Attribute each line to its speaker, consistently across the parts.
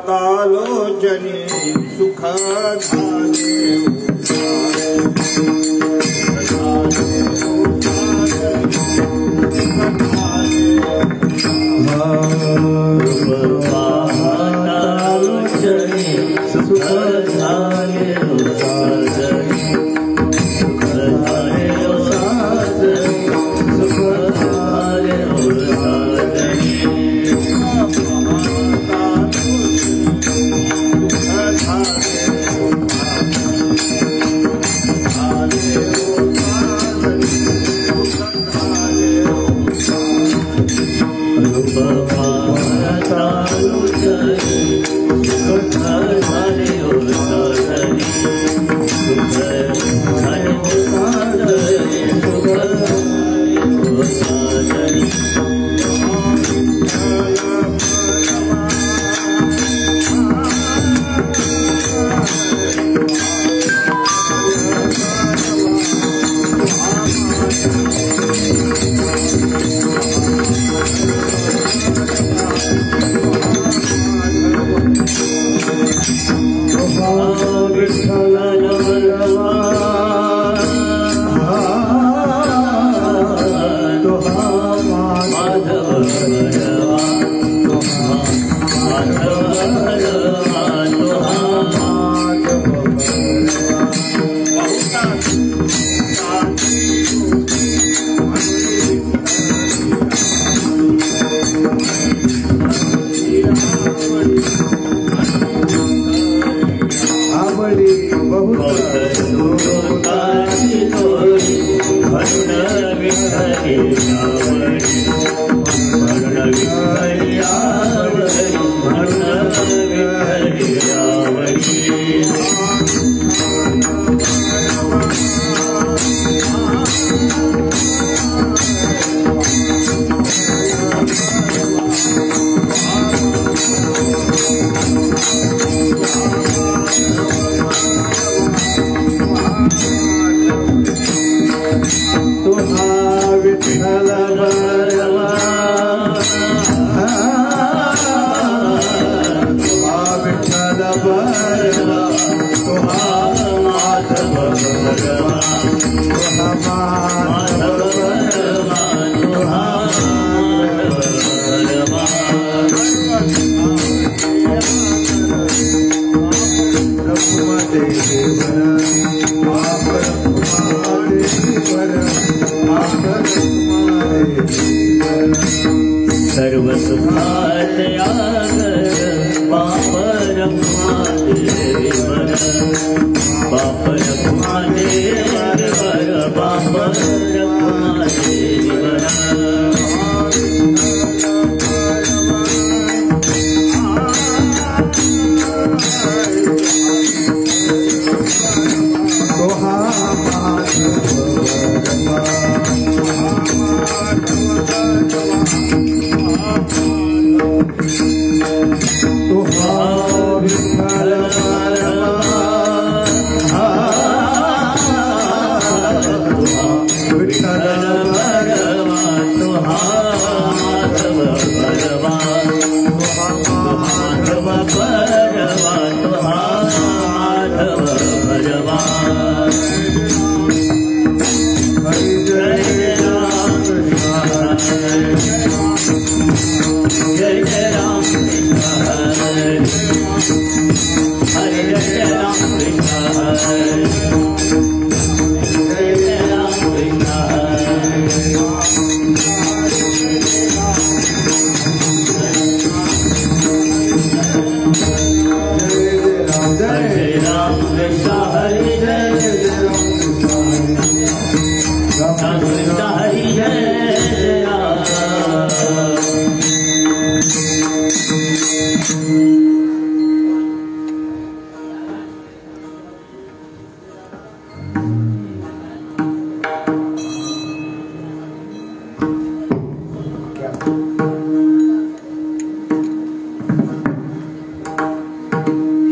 Speaker 1: पाहतालोचने सुख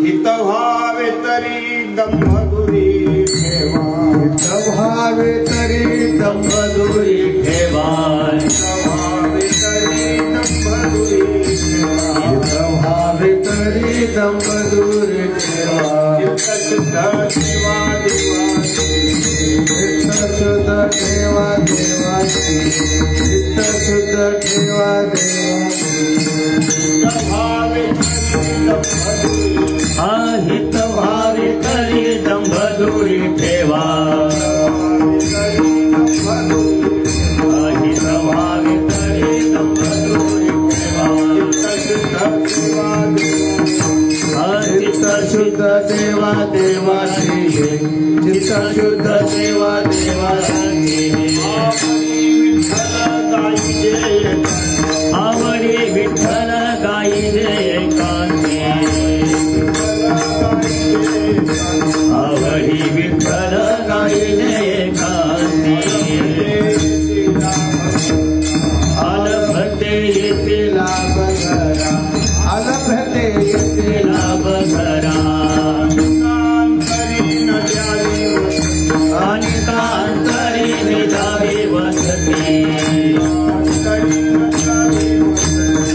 Speaker 1: हित भावे तरी दंभदुरी ठेवा
Speaker 2: हित भावे तरी दंभदुरी ठेवा
Speaker 1: हित भावे तरी दंभदुरी ठेवा
Speaker 2: हित भावे तरी दंभदुरी ठेवा
Speaker 1: चित्त शुद्ध देवा देवाची
Speaker 2: चित्त शुद्ध ठेवा देवाची
Speaker 1: हित भावे तरी दंभदुरी
Speaker 2: ठेवा
Speaker 1: हित भावे तरी दंभदुरी ठेवा
Speaker 2: चित्त शुद्ध देवा देवाची चित्त शुद्ध देवा देवाची
Speaker 1: आवडी विठ्ठल गायिले एकांती आवडी विठ्ठल गायिले एकांती आलभते येते
Speaker 2: लाभ घरा आलभते येते
Speaker 1: लाभ घरा आणि कांतरी निदावी वसती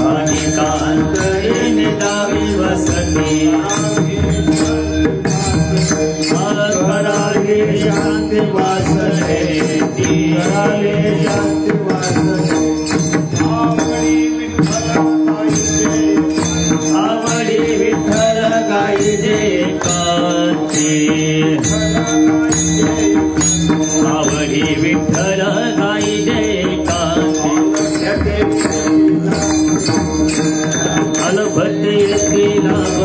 Speaker 1: आणि कांतरी निदावी वसती घराले शांती वासरे ती
Speaker 2: घराले शांती वासरे
Speaker 1: आवडी विठ्ठल गायिले एकांती आवडी विठ्ठल गायिले एकांती अलभते येते लाभ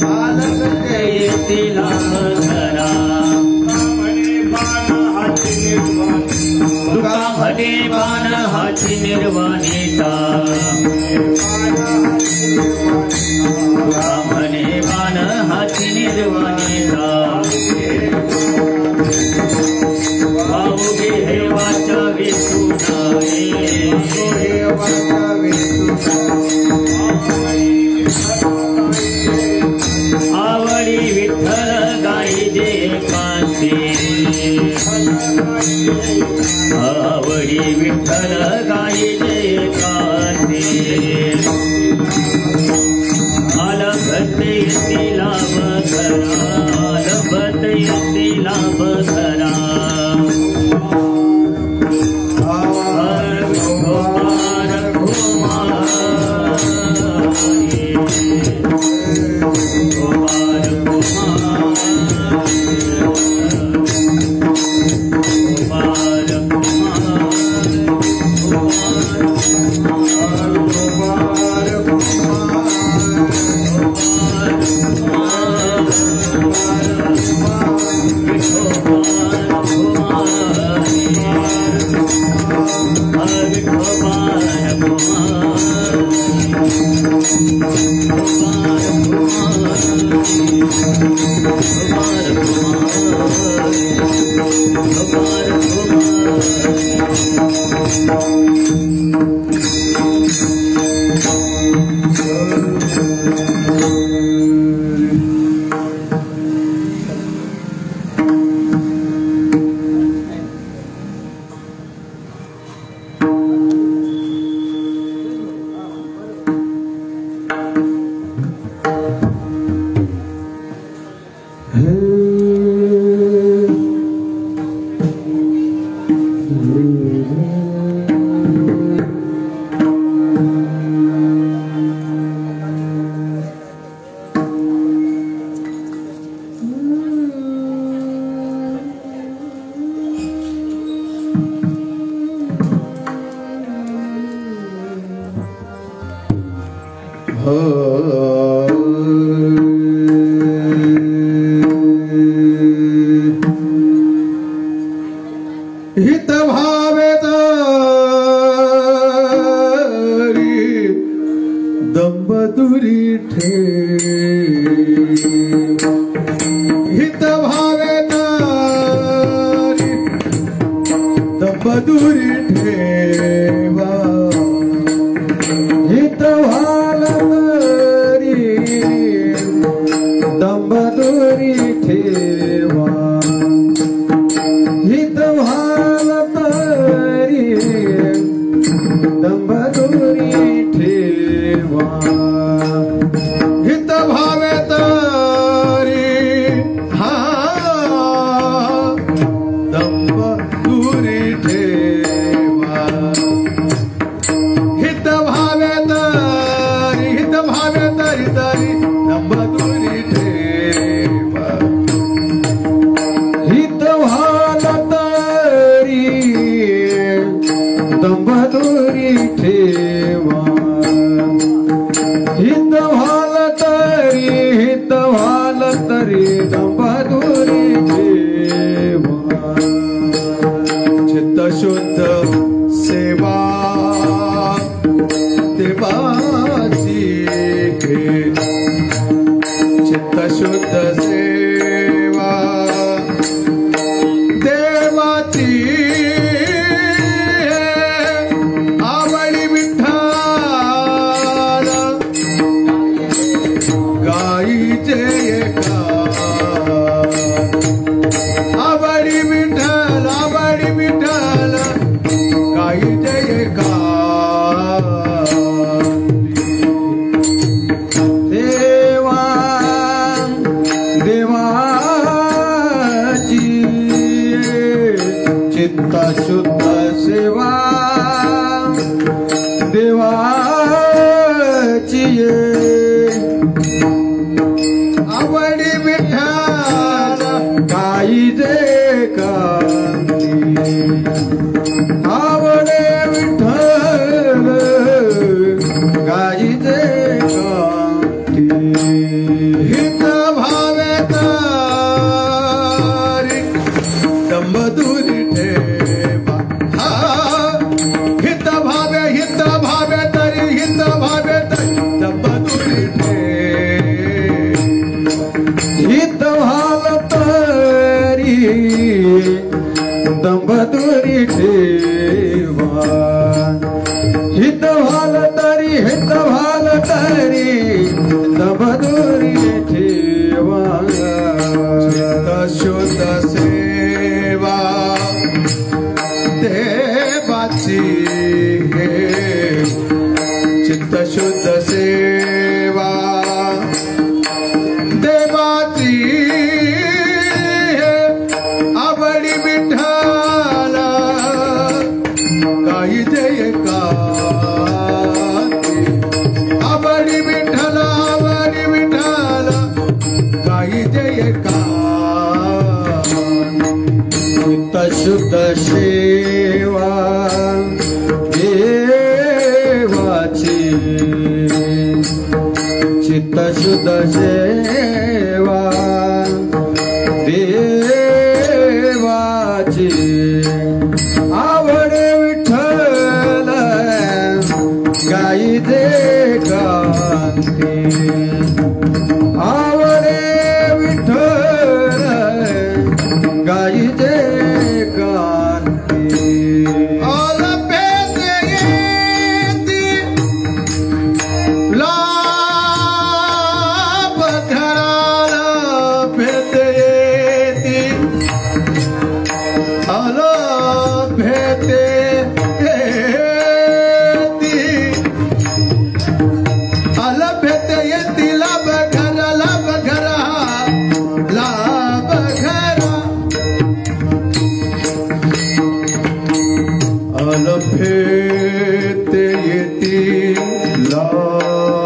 Speaker 2: आलभते
Speaker 1: येते लाभ घरा तुका म्हणे बाण हाची निर्वाणीता तुका म्हणे बाण हाची निर्वाणीता भाऊगे हे वाचा विसुनाई
Speaker 2: हे वाचा
Speaker 1: आवडी विठ्ठल गायिले एकांती आवडी विठ्ठल गायिले एकांती आलभते येते लाभ घरा आलभते येते लाभ घरा
Speaker 2: हित भावे तरी दंभदुरी ठेवा हित भावे तरी दंभदुरी ठेवा हित भावे तरी दंबदुरी ठेवा हित व्हाल तरी दंबदुरी ठेवा हित व्हाल तरी दंबदुरी ठेवा चित्त शुद्ध सेवा देवाची चित्त शुद्ध सेवा देवाची आवडी विठ्ठल गाईचे आवडी विठ्ठल गाईचे चित्त शुद्ध सेवा देवाची आवडी विठ्ठल गाईचे कांती आवडे विठ्ठल गाईचे कांती हित भावे तरी दंबदुरी ठेवा हित भावे तरी दंबदुरी हित भाव तरी दंबदुरी ठेवा हित भाल तरी दंबदुरी ठेवा चित्त शुद्ध सेवा देवाची चित्त शुद्ध सेवा देवाची आवडी विठ्ठल गाईचे कांती आवडी विठ्ठल गाईचे चित्त शुद्ध सेवा देवाची चित्त शुद्ध सेवा देवाची आवडे विठ्ठल गाईचे कांती आवडे विठ्ठल गाईचे कांती अलफेते येती लाभ खरा हा अलफेते येती लाभ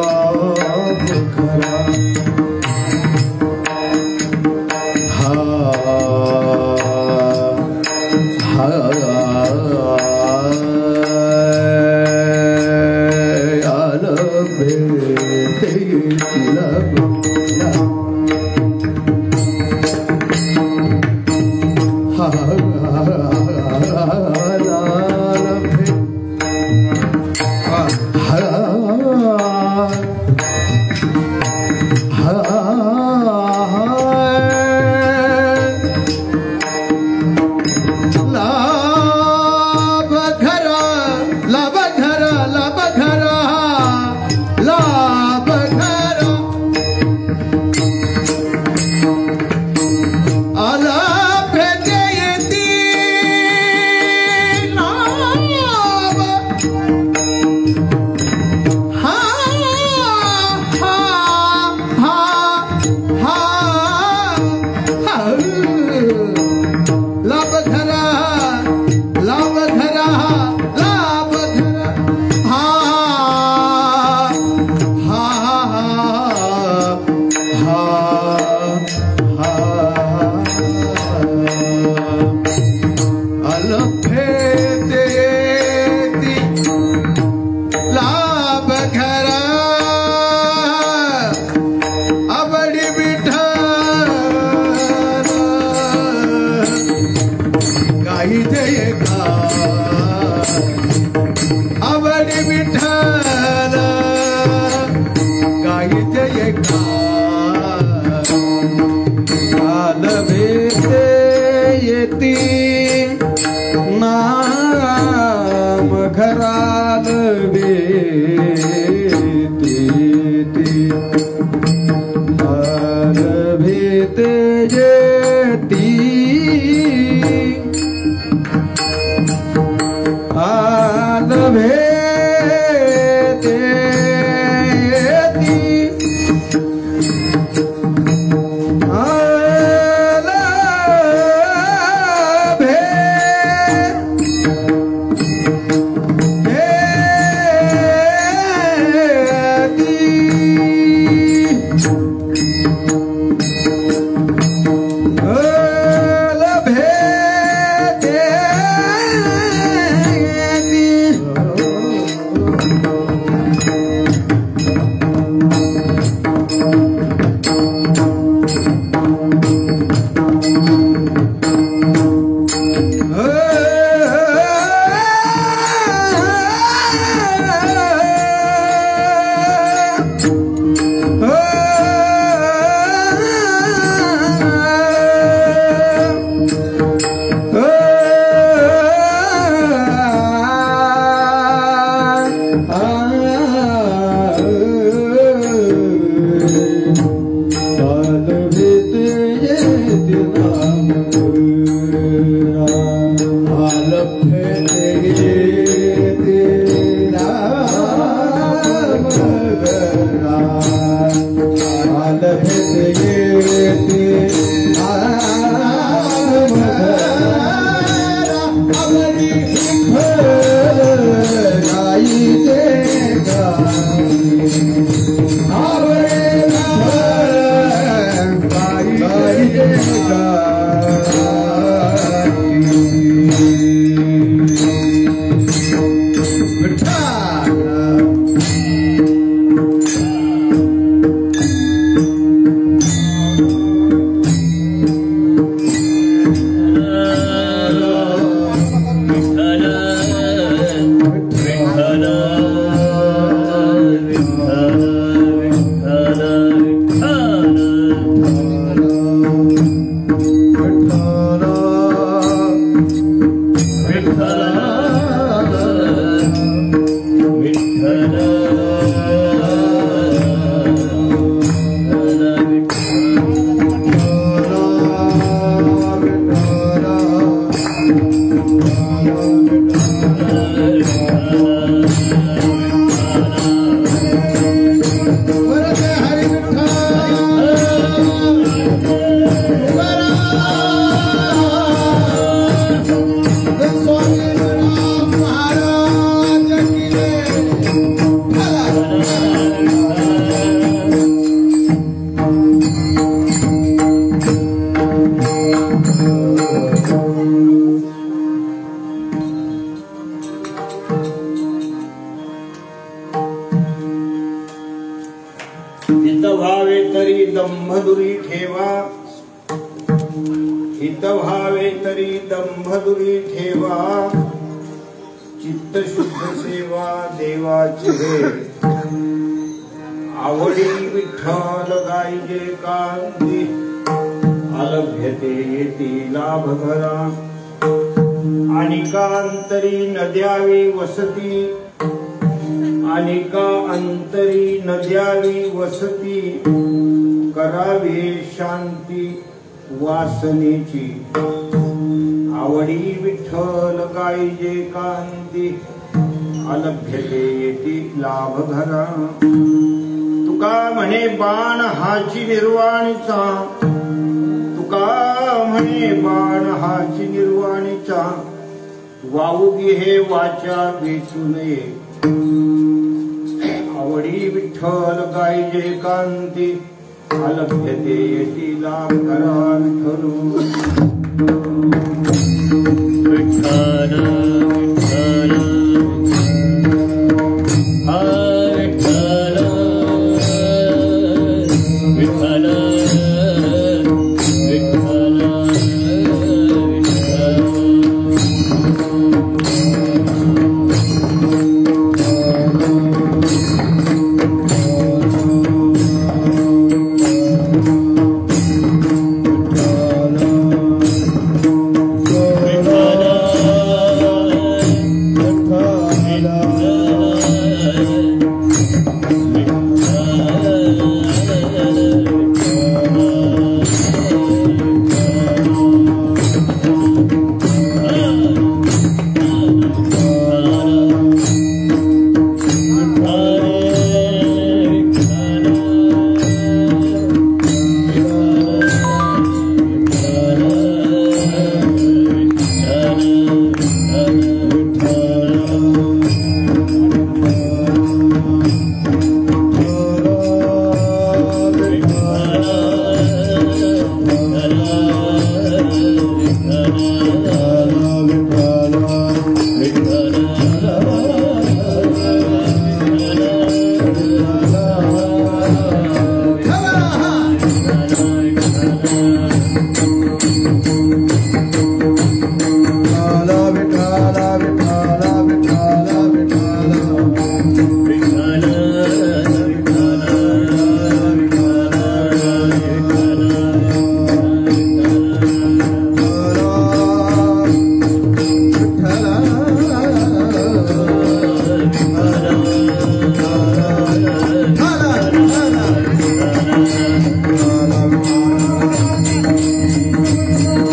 Speaker 2: Hare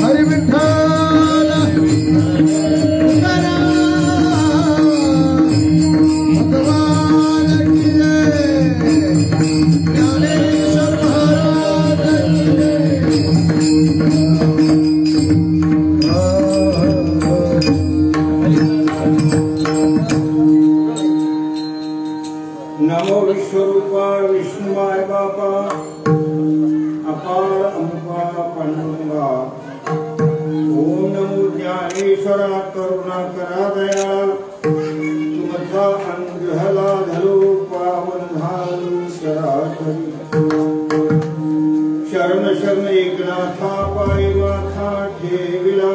Speaker 2: हरी विठ्ठल भगवान की जय ज्ञानेश्वर महाराज
Speaker 3: नमो विश्वरूपा विष्णुवाय बापा अपार अमुका पांडुरंगा ओम नमो ज्ञानेश्वरा करुणा करा दया तुमचा अनुग्रह लाधलो पावन झालो शराशरी शरण शरण एकनाथा पायी माथा ठेविला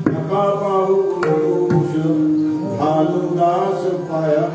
Speaker 3: नका पाहू दोष झालो दास पाया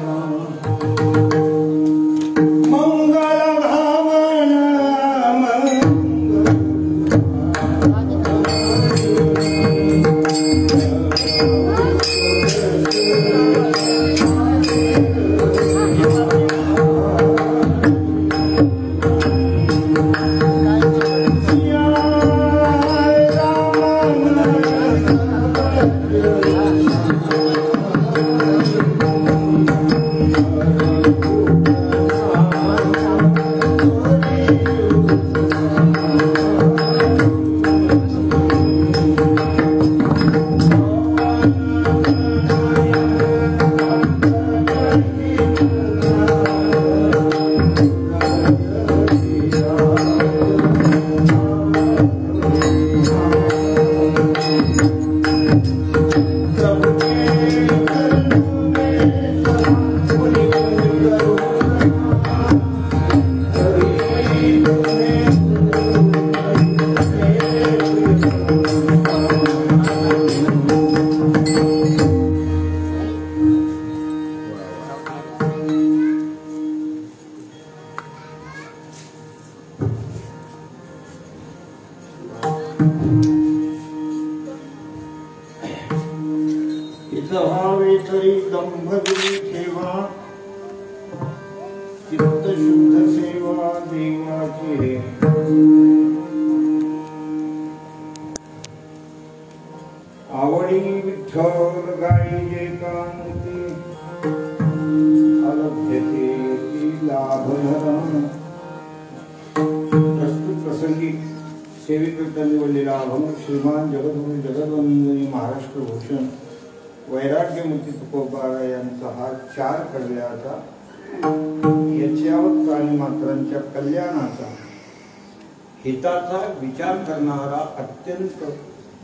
Speaker 3: हिताचा विचार करणारा अत्यंत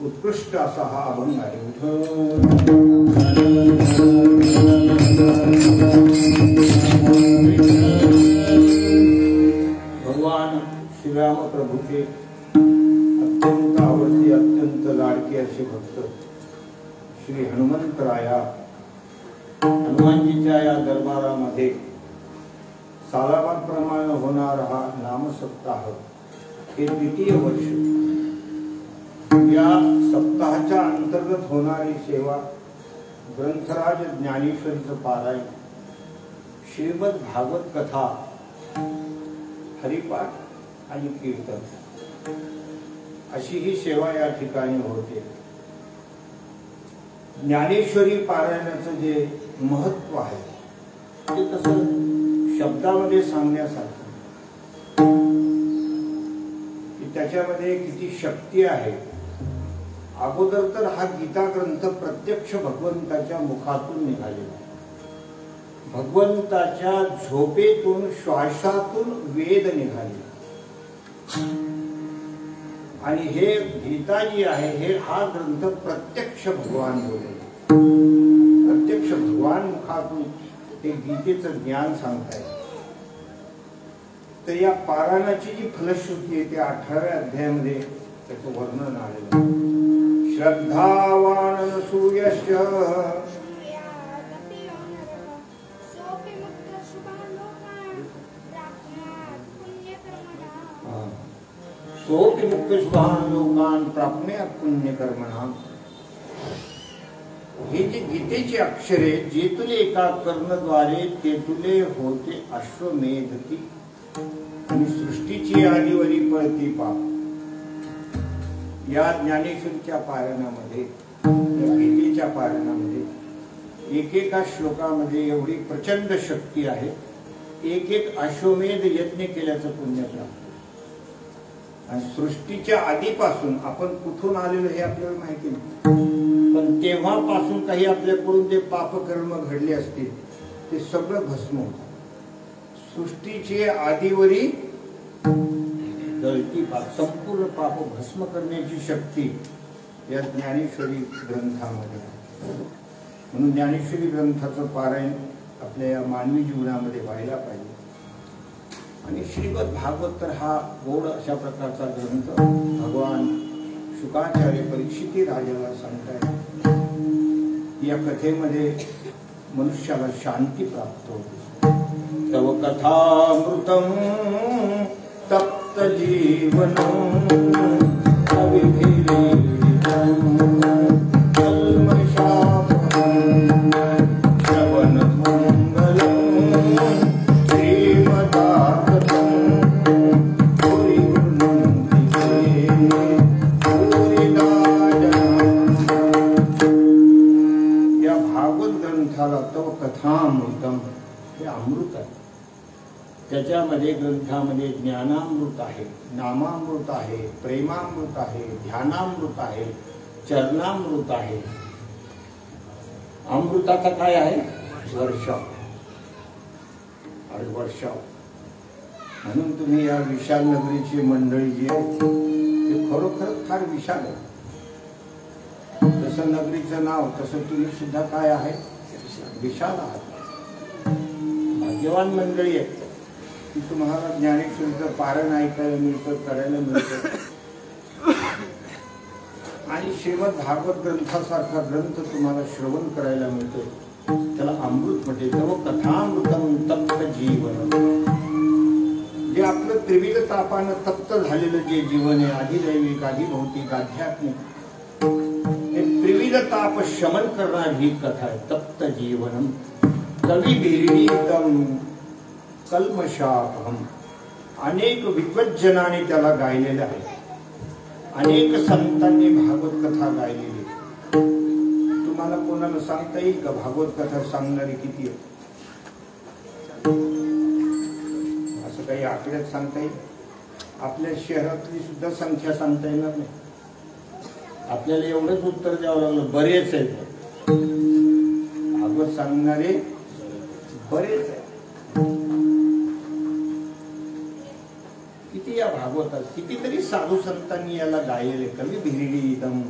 Speaker 3: उत्कृष्ट असा हा अभंग आहे. भगवान श्रीराम प्रभूचे अत्यंत आवडते अत्यंत लाडके असे भक्त श्री हनुमंतराया हनुमानजीच्या या दरबारामध्ये सालाबादप्रमाणे होणारा हा नामसप्ताह हे द्वितीय वर्ष. या सप्ताहाच्या अंतर्गत होणारी सेवा ग्रंथराज ज्ञानेश्वरीचं पारायण, श्रीमद भागवत कथा, हरिपाठ आणि कीर्तन अशी ही सेवा या ठिकाणी होते. ज्ञानेश्वरी पारायणाचं जे महत्व आहे ते तसं शब्दामध्ये सांगण्यासारखं, त्याच्यामध्ये किती शक्ती आहे. अगोदर तर हा गीता ग्रंथ प्रत्यक्ष भगवंताच्या मुखातून निघालेला, भगवंताच्या झोपेतून श्वासातून वेद निघाले आणि हे गीता जी आहे हे हा ग्रंथ प्रत्यक्ष भगवान बोलले, प्रत्यक्ष भगवान मुखातून ते गीतेचं ज्ञान सांगतायत. तर या पारायणाची जी फलश्रुती आहे ते 18व्या अध्यायामध्ये त्याचं वर्णन आलेलं. श्रद्धावान सूयश्च सोपि मुक्त शुभान लोकान प्राप्नुयात् पुण्यकर्मणाम. हे जे गीतेचे अक्षरे जे तुले एका कर्णद्वारे ते तुले होते अश्वमेध की आणि सृष्टीची आदिवरी पळती पाप. या ज्ञानेश्वरीच्या पारायणामध्ये, या गीतेच्या पारायणामध्ये एकेका श्लोकामध्ये एवढी प्रचंड शक्ती आहे. एक एक अश्वमेध यज्ञ केल्याचं पुण्य प्राप्त. आणि सृष्टीच्या आधीपासून आपण कुठून आलेलो हे आपल्याला माहिती नाही, पण तेव्हापासून काही आपल्याकडून जे पापकर्म घडले असतील ते सगळं भस्म होतं. सृष्टीचे आदिवरी जळती पाप, संपूर्ण पाप भस्म करण्याची शक्ती या ज्ञानेश्वरी ग्रंथामध्ये आहे. म्हणून ज्ञानेश्वरी ग्रंथाचं पारायण आपल्या या मानवी जीवनामध्ये व्हायला पाहिजे. आणि श्रीमद भागवत तर हा गोड अशा प्रकारचा ग्रंथ भगवान शुकाचार्य परीक्षिती राजाला सांगतायत. या कथेमध्ये मनुष्याला शांती प्राप्त होते. तव कथामृतम तप्त जीवनम अविधिरेयम कल्मषापहम श्रवणमंगलम श्रीमदागतम पुरीगुणन्तिते पुरीदाजनम. या भागवत ग्रंथाला तव कथामृतम हे अमृत आहे. त्याच्यामध्ये ग्रंथामध्ये ज्ञानामृत आहे, नामामृत आहे, प्रेमामृत आहे, ध्यानामृत आहे, चरणामृत आहे. अमृताचा काय आहे? वर्षाव. अरे वर्षाव. म्हणून तुम्ही या विशाल नगरीची मंडळी जी आहे ते खरोखर फार विशाल आहे. जसं नगरीचं नाव तसं तुम्ही सुद्धा काय आहे? विशाल आहात. भाग्यवान मंडळी आहे की तुम्हाला ज्ञानेश्वरीचं पारायण ऐकायला मिळतं, करायला मिळतं. आणि श्रीमद भागवत ग्रंथासारखा ग्रंथ तुम्हाला श्रवण करायला मिळतो. त्याला अमृत म्हणजे तव कथामृतम तप्त जीवन. जे आपलं त्रिविध तापानं तप्त झालेलं जे जीवन आहे, आधी दैविक आधी भौतिक आध्यात्मिक, हे त्रिविध ताप शमन करणारी ही कथा आहे. तप्त जीवनम कवी बिरीडम कल्मषापहम. अनेक विद्वज्जनांनी त्याला गायलेलं आहे. अनेक संतांनी भागवत कथा गायलेली. तुम्हाला कोणाला सांगता येईल का भागवत कथा सांगणारे किती आहेत? असं काही आकड्यात सांगता येईल? आपल्या शहरातली सुद्धा संख्या सांगता येणार नाही. आपल्याला एवढंच उत्तर द्यावं लागलं, बरेच आहेत. भागवत सांगणारे बरेच आहेत. किती या भागवतात कितीतरी साधू संतांनी याला गायले. कवी भिरीडम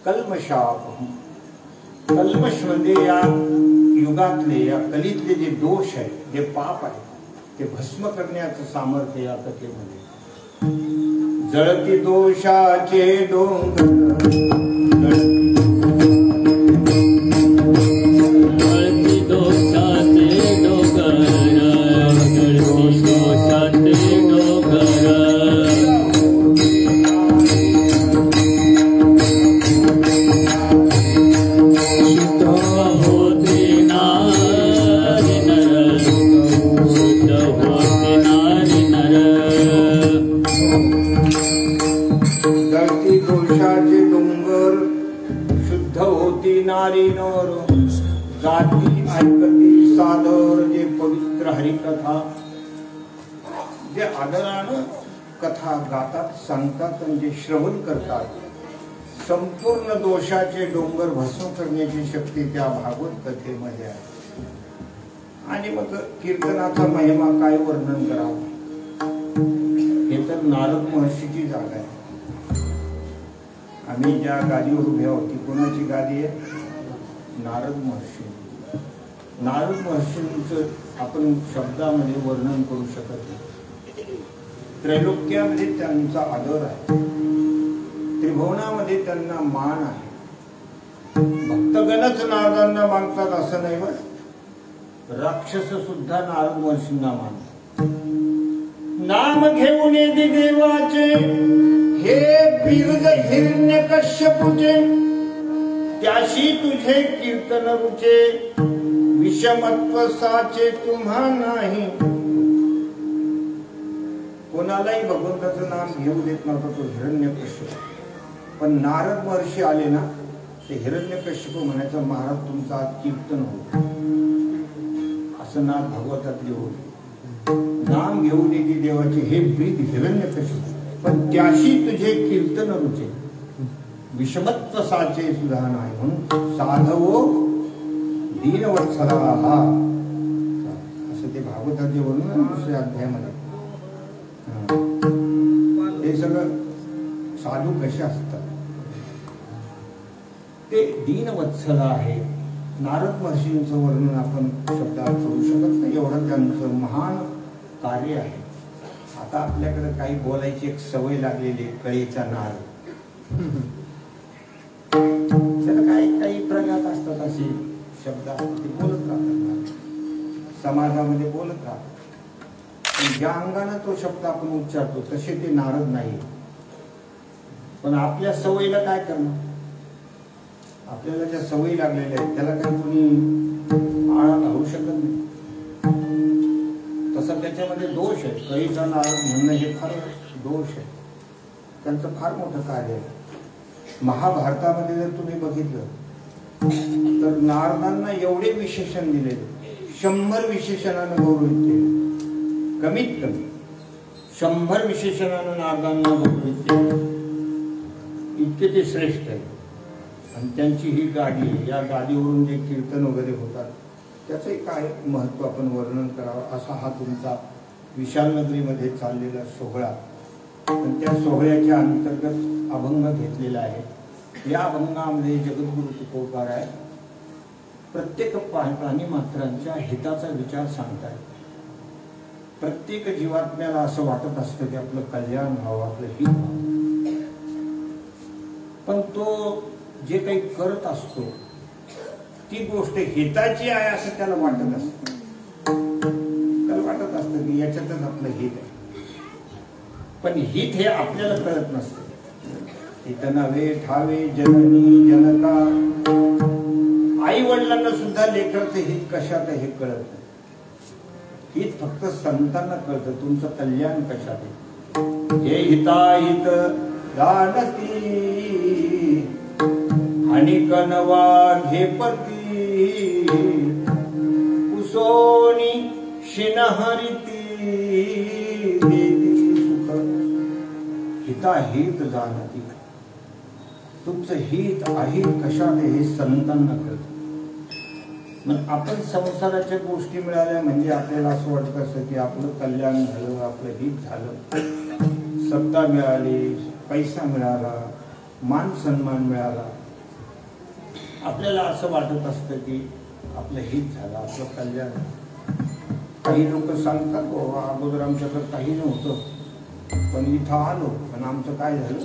Speaker 3: कल्मषापहम. कल्मष म्हणजे या युगातले, या कलीतले जे दोष आहेत, जे पाप आहे, ते भस्म करण्याचं सामर्थ्य या कथेमध्ये. जळती दोषाचे डोंगर, गाती ऐकती सादर जे पवित्र हरिकथा, जे आदरानं कथा गातात, सांगतात आणि जे श्रवण करतात, संपूर्ण दोषाचे डोंगर भस्म करण्याची शक्ती त्या भागवत कथेमध्ये आहे. आणि मग कीर्तनाचा महिमा काय वर्णन करावं? हे तर नारद महर्षीची जागा आहे. आम्ही ज्या गादीवर उभे आहोत ती कोणाची गादी आहे? नारद महर्षी. नारद महर्षींचं आपण शब्दामध्ये वर्णन करू शकत नाही. त्रैलोक्यामध्ये त्यांचा आदर आहे, त्रिभुवनामध्ये त्यांना मान आहे. भक्तगणच नारदांना मानतात असं नाही. बस राक्षस सुद्धा नारद महर्षींना मानतात. नाम घेऊन येते देवाचे हे बिरुद हिरण्यकश्यपूचे, त्याशी तुझे कीर्तन रुचे, विषमत्व साचे तुम्हा नाही. कोणालाही भगवंताचं नाम घेऊ देत नव्हता तो हिरण्यकश्यप. पण नारद महर्षी आले ना, ते हिरण्यकश्यप म्हणायचं महाराज तुमचं आज कीर्तन होत, असं नाम भागवतातले होते. नाम घेऊ देती देवाचे हे ब्रीद हिरण्यकश्यप, पण त्याशी तुझे कीर्तन रुचे, विषमत्व साचे सुद्धा नाही. म्हणून साधवो दीनवत्सला हा, असं ते भागवताचे वर्णन दुसऱ्या अध्यायामध्ये. हे सगळं साधू कसे असतात ते दीनवत्सला आहे. नारद महर्षींचं वर्णन आपण शब्दात करू शकत नाही, एवढं त्यांचं महान कार्य आहे. आता आपल्याकडे काही बोलायची एक सवय लागलेली आहे, कळीचा नार. त्याला काही प्रघात असतात, असे शब्द ते बोलत राहतात, समाजामध्ये बोलत राहतात. ज्या अंगाने तो शब्द आपण उच्चारतो तसे ते नारद नाही. पण आपल्या सवयीला काय करणार, आपल्याला ज्या सवयी लागलेल्या आहेत त्याला काही कोणी आळा घालू शकत नाही. तसं त्याच्यामध्ये दोष आहे. कळीचा नारद म्हणणं हे फार दोष आहे. त्यांचं फार मोठं कार्य आहे. महाभारतामध्ये जर तुम्ही बघितलं तर नारदांना एवढे विशेषण दिले, 100 विशेषणानं गौरवित केले, कमीत कमी 100 विशेषणानं नारदांना गौरवित केले. इतके ते श्रेष्ठ आहे. आणि त्यांची ही गाडी, या गाडीवरून जे कीर्तन वगैरे होतात त्याचंही काय महत्व आपण वर्णन करावं. असा हा तुमचा विशाल नगरीमध्ये चाललेला सोहळा. आणि त्या सोहळ्याच्या अंतर्गत अभंग घेतलेला आहे. या अभंगामध्ये जगद्गुरु तुकोबार आहे. प्रत्येक प्राणी मात्रांच्या हिताचा विचार सांगताय. प्रत्येक जीवात्म्याला असं वाटत असतं की आपलं कल्याण व्हावं, आपलं हित व्हावं. पण तो जे काही करत असतो ती गोष्ट हिताची आहे असं त्याला वाटत असतं. त्याला वाटत असतं की याच्यातच आपलं हित आहे. पण हित हे आपल्याला कळत नसतं. हित नव्हे ठावे जननी जनका. आई वडिलांना सुद्धा लेकराचं हित कशात हे कळत नाही. हित फक्त संतांना कळतं, तुमचं कल्याण कशात आहे. हे हिताहित जाणती आणि कनवा घेपती, कुसोनी शिनहरिती देती सुख. हिताहित जाणती, तुमचं हित आहे कशात हे संतांना कळतं. मग आपण संसाराच्या गोष्टी मिळाल्या म्हणजे आपल्याला असं वाटत असतं की आपलं कल्याण झालं, आपलं हित झालं. सत्ता मिळाली, पैसा मिळाला, मान सन्मान मिळाला, आपल्याला असं वाटत असतं की आपलं हित झालं, आपलं कल्याण. काही लोक सांगतात बाबा अगोदर आमच्याकडे काही नव्हतं पण इथं आलो पण आमचं काय झालं,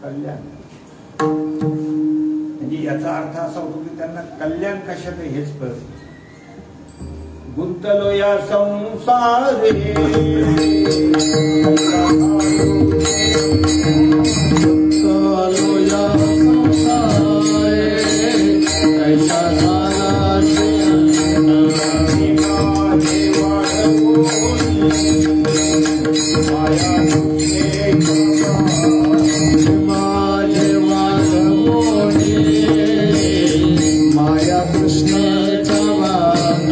Speaker 3: कल्याण. म्हणजे याचा अर्थ असा होतो की त्यांना कल्याण कशात हेच कळत. गुंतलो या संसारे
Speaker 2: माया कृष्ण
Speaker 3: जवान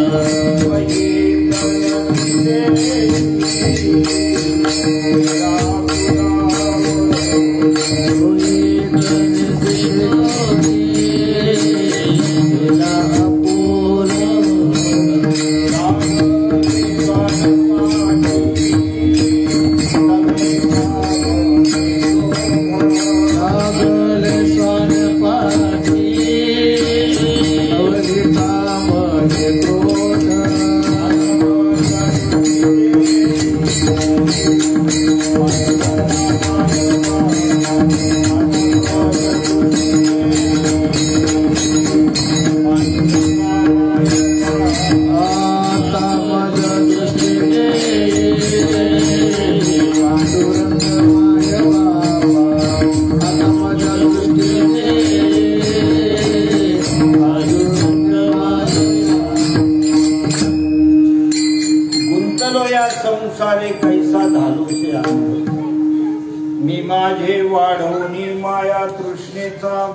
Speaker 3: मी माझे वाढवणी माया तृष्णेचा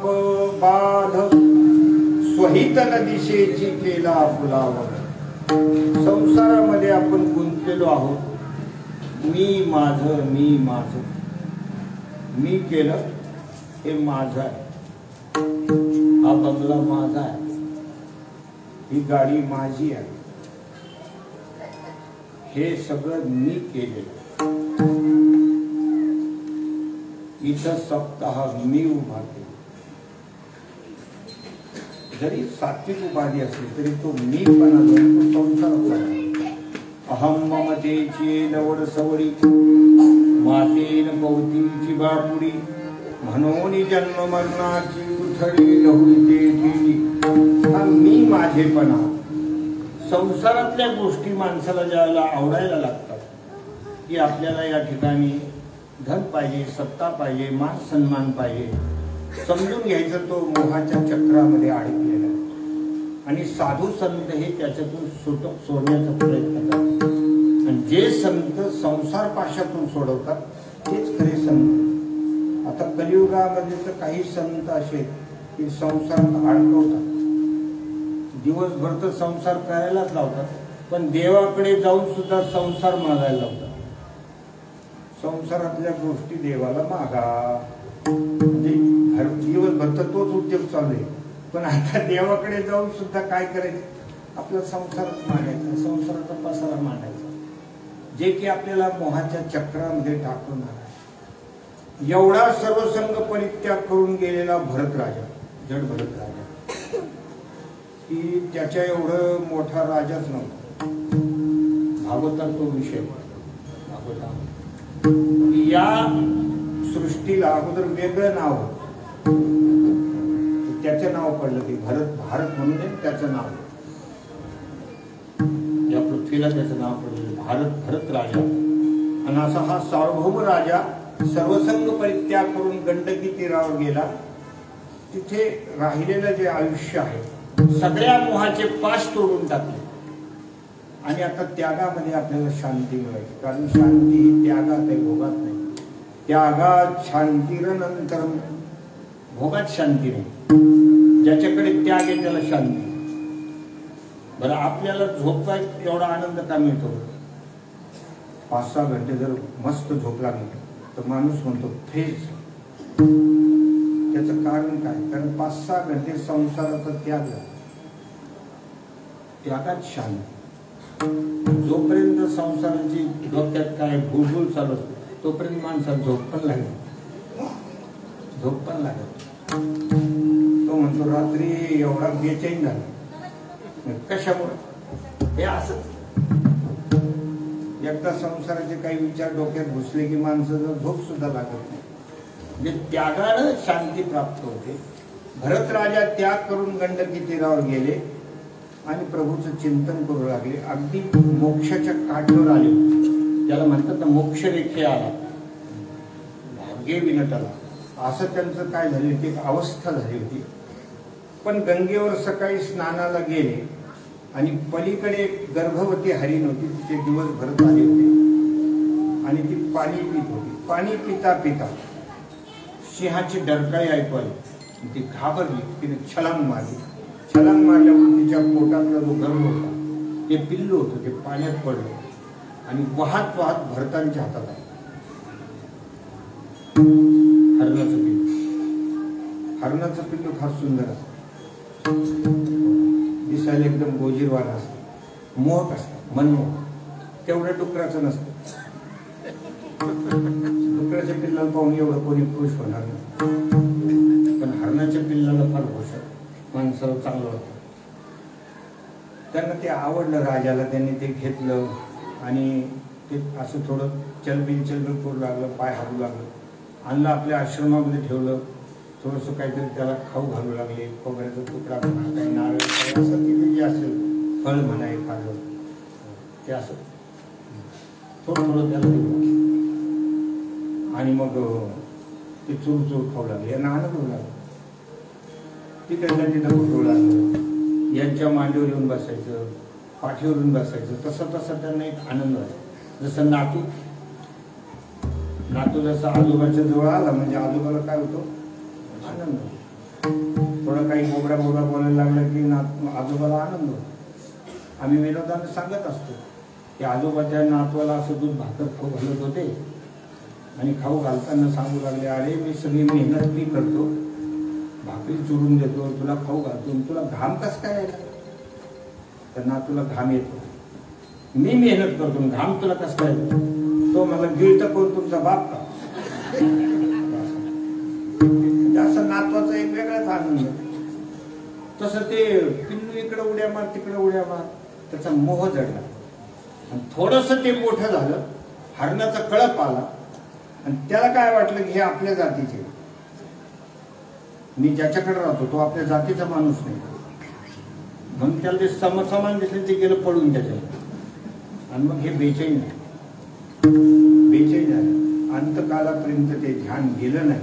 Speaker 3: बाध स्वहित दिशेची केला फुलावर. संसारामध्ये आपण गुंतलेलो आहोत. मी माझं मी माझं मी केलं हे माझं आहे. हा बंगला माझा आहे, ही गाडी माझी आहे, हे सगळं मी केलेलं. इथं सप्ताह मी उभा केला. जरी सात्विक उपाधी असली तरी तो मी पणा तो संसार. अहम ममतेची नवड सवडी मातेन पौतीची बापुडी म्हणून जन्म मरणाची उथडी लहुली. हा मी माझेपणा. संसारातल्या गोष्टी माणसाला ज्याला आवडायला लागतात की आपल्याला या ठिकाणी धन पाहिजे, सत्ता पाहिजे, मान सन्मान पाहिजे, समजून घ्यायचं तो मोहाच्या चक्रामध्ये अडकलेला आहे. आणि साधू संत हे त्याच्यातून सोडण्याचा प्रयत्न करतात. आणि जे संत संसार पाशातून सोडवतात तेच खरे संत. आता कलियुगामध्ये तर काही संत असे की संसारात अडकवतात. दिवसभर तर संसार करायलाच लावतात, पण देवाकडे जाऊन सुद्धा संसार मागायला लावतात. संसारातल्या गोष्टी देवाला मागा. म्हणजे दिवसभर तर तोच उद्योग चालू आहे, पण आता देवाकडे जाऊन सुद्धा काय करायचं, आपला संसारच मागायचा, संसाराचा पसारा मांडायचा, जे की आपल्याला मोहाच्या चक्रामध्ये टाकवणार आहे. एवढा सर्वसंग परित्याग करून गेलेला भरत राजा, जड भरत राजा, की त्याच्या एवढं मोठा राजाच नव्हता. भागवतात तो विषय. भागवता या सृष्टीला अगोदर वेगळं नाव होतं, त्याचं नाव पडलं की भारत म्हणून त्याचं नाव. या पृथ्वीला त्याचं नाव पडलं भरत राजा. आणि असा हा सार्वभौम राजा सर्वसंग परित्याग करून गंडकी तीरावर गेला. तिथे राहिलेलं जे आयुष्य आहे सगळ्या मोहाचे पाश तोडून टाकले. आणि आता त्यागामध्ये आपल्याला शांती मिळाली. कारण शांती ही त्यागात आहे, भोगात नाही. त्यागात शांतीरनंतर भोगात शांती नाही. ज्याच्याकडे त्याग आहे त्याला शांती. बरं, आपल्याला झोपाय एवढा आनंद का मिळतो? 5-6 घंटे जर मस्त झोप लागली तर माणूस म्हणतो फ्रेश. त्याचं कारण काय? कारण 5-6 घंटे संसाराचा त्याग झाला. त्यागात शांती. जोपर्यंत संसाराची डोक्यात काय भूलभूल चालू असते तोपर्यंत माणसाला झोप पण लागेल. तो म्हणतो रात्री एवढा बेचैन झाला. कशामुळे? हे असंच. एकदा संसाराचे काही विचार डोक्यात घुसले की माणसाला झोप सुद्धा लागत नाही. म्हणजे त्यागानं शांती प्राप्त होते. भरत राजा त्याग करून गंडकी तीरावर गेले आणि प्रभूचं चिंतन करू लागले. अगदी मोक्षाच्या काठावर आले. त्याला म्हणतात ना, मोक्ष रेखे आला, भाग्य विनटला, असं त्यांचं काय झालं, ती एक अवस्था झाली होती. पण गंगेवर सकाळी स्नानाला गेले आणि पलीकडे गर्भवती हरिण होती. तिथे दिवसभर आले होते आणि ती पाणी पित होती. पाणी पिता पिता सिंहाची डरकाळी ऐकू आली. ती घाबरली. तिने छलांग मारली. छलांग मारल्यावर तिच्या पोटातला जो गर्भ होता, ते पिल्लू होतं, ते पाण्यात पडलं आणि वाहत वाहत भरतांच्या हातात आलं. हरणाचं पिल्लू. हरणाचं पिल्लू फार सुंदर असतं, दिसायला एकदम गोजीरवाला असतं, मोहक असतं, मनमोहक. तेवढं डुकराचं नसतं. डुकराच्या पिल्लाला पाहून एवढं कोणी खुश होणार नाही, पण हरणाच्या पिल्लाला फार खुश आहे. माणसाला चांगलं होतं. त्यांना ते आवडलं राजाला. त्यांनी ते घेतलं आणि ते असं थोडं चलबिल करू लागलं, पाय हालू लागलं. आणलं आपल्या आश्रमामध्ये ठेवलं. थोडंसं काहीतरी त्याला खाऊ घालू लागले. खोबऱ्याचा तुकडा म्हणा, काही नारळ, काही असं तिथे जे असेल, फळ म्हणा एखादं, ते असं थोडं थोडं त्याला देऊ. आणि मग ते चूर खाऊ लागले. यांना आनंद होऊ लागला. तिकडल्या तिथं उठवू लागलं. यांच्या मांडीवर येऊन बसायचं, पाठीवरून बसायचं. तसं तसं त्यांना एक आनंद व्हायचा. जसं नातू नातू जसं आजोबाच्या जवळ आला म्हणजे आजोबाला काय होतो आनंद. थोडं काही मोगरा बोलायला लागलं की आजोबाला आनंद होतो. आम्ही विनोदाने सांगत असतो की आजोबाच्या नातवाला असं दूध भाकर खाऊ घालत होते आणि खाऊ घालताना सांगू लागले, अरे मी सगळी मेहनत मी करतो, भाकरी चुरून देतो, तुला खाऊ घालतो, तुला घाम कस काय यायला? तर नातूला घाम येतो. मी मेहनत करतो, घाम तुला कस काय येतो? तो मला गिळत कोण तुमचा बाप का? असं नातवाचा एक वेगळाच आनंद. तसं ते पिल्लू इकडे उड्या मार तिकडे उड्या मार, त्याचा मोह जडला. आणि थोडस ते मोठं झालं, हरणाचा कळप आला आणि त्याला काय वाटलं की हे आपल्या जातीचे, मी ज्याच्याकडे राहतो तो आपल्या जातीचा माणूस नाही, म्हणून त्याला ते समसमान दिसले, ते गेलं पडून त्याच्या. आणि मग हे बेचैन झालं. अंतकालापर्यंत ते ध्यान गेलं नाही.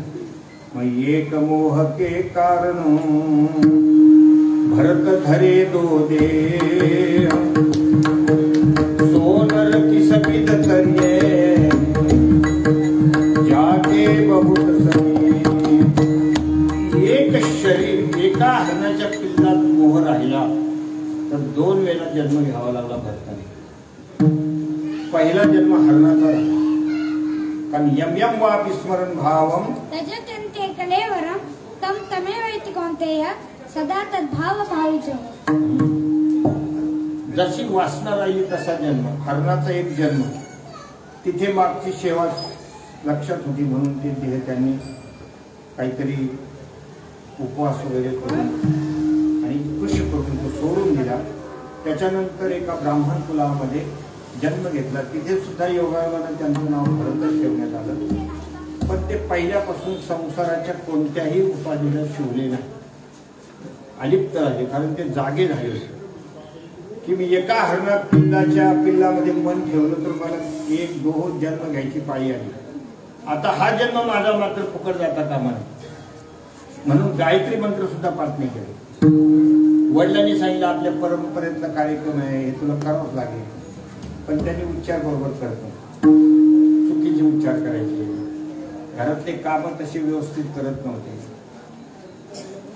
Speaker 3: मग एक मोह के कारण भरत धरे दो दे, सोनर की सपित करिए जाके बहुत सही. एक शरीर एका हरणाच्या पिल्लात मोह राहिला तर 2 वेळा जन्म घ्यावा लागला भरताने. पहिला जन्म हरणाचा राहिला, कारण यम यम वापि स्मरण भावम
Speaker 4: तजत्यन्ते कलेवरम तम तमेवैति कौन्तेय सदा तद्भाव भाविजो.
Speaker 3: जशी वासना राहिली तसा जन्म, हरणाचा एक जन्म. तिथे मागची सेवा लक्षात होती म्हणून ते देह त्यांनी काहीतरी उपवास वगैरे करून आणि कृष करून तो सोडून दिला. त्याच्यानंतर एका ब्राह्मण कुलामध्ये जन्म घेतला. तिथे सुद्धा योगायोगाने त्यांचं नाव भरतच ठेवण्यात आलं. पण ते पहिल्यापासून संसाराच्या कोणत्याही उपाधीला शिवले नाही, अलिप्त राहिले. कारण ते जागे झाले की मी एका हरणा पिल्लामध्ये मन ठेवलं तर मला 1-2 जन्म घ्यायची पाळी आली. आता हा जन्म माझा मात्र फुकट जाता कामा नये, म्हणून गायत्री मंत्र सुद्धा पाठ नाही केले. वडिलांनी सांगितलं आपल्या परंपरेतला कार्यक्रम आहे, हे तुला करावंच लागेल. पण त्यांनी उच्चार बरोबर करत नव्हते, चुकीचे उच्चार करायचे, घरातले काम तसे व्यवस्थित करत नव्हते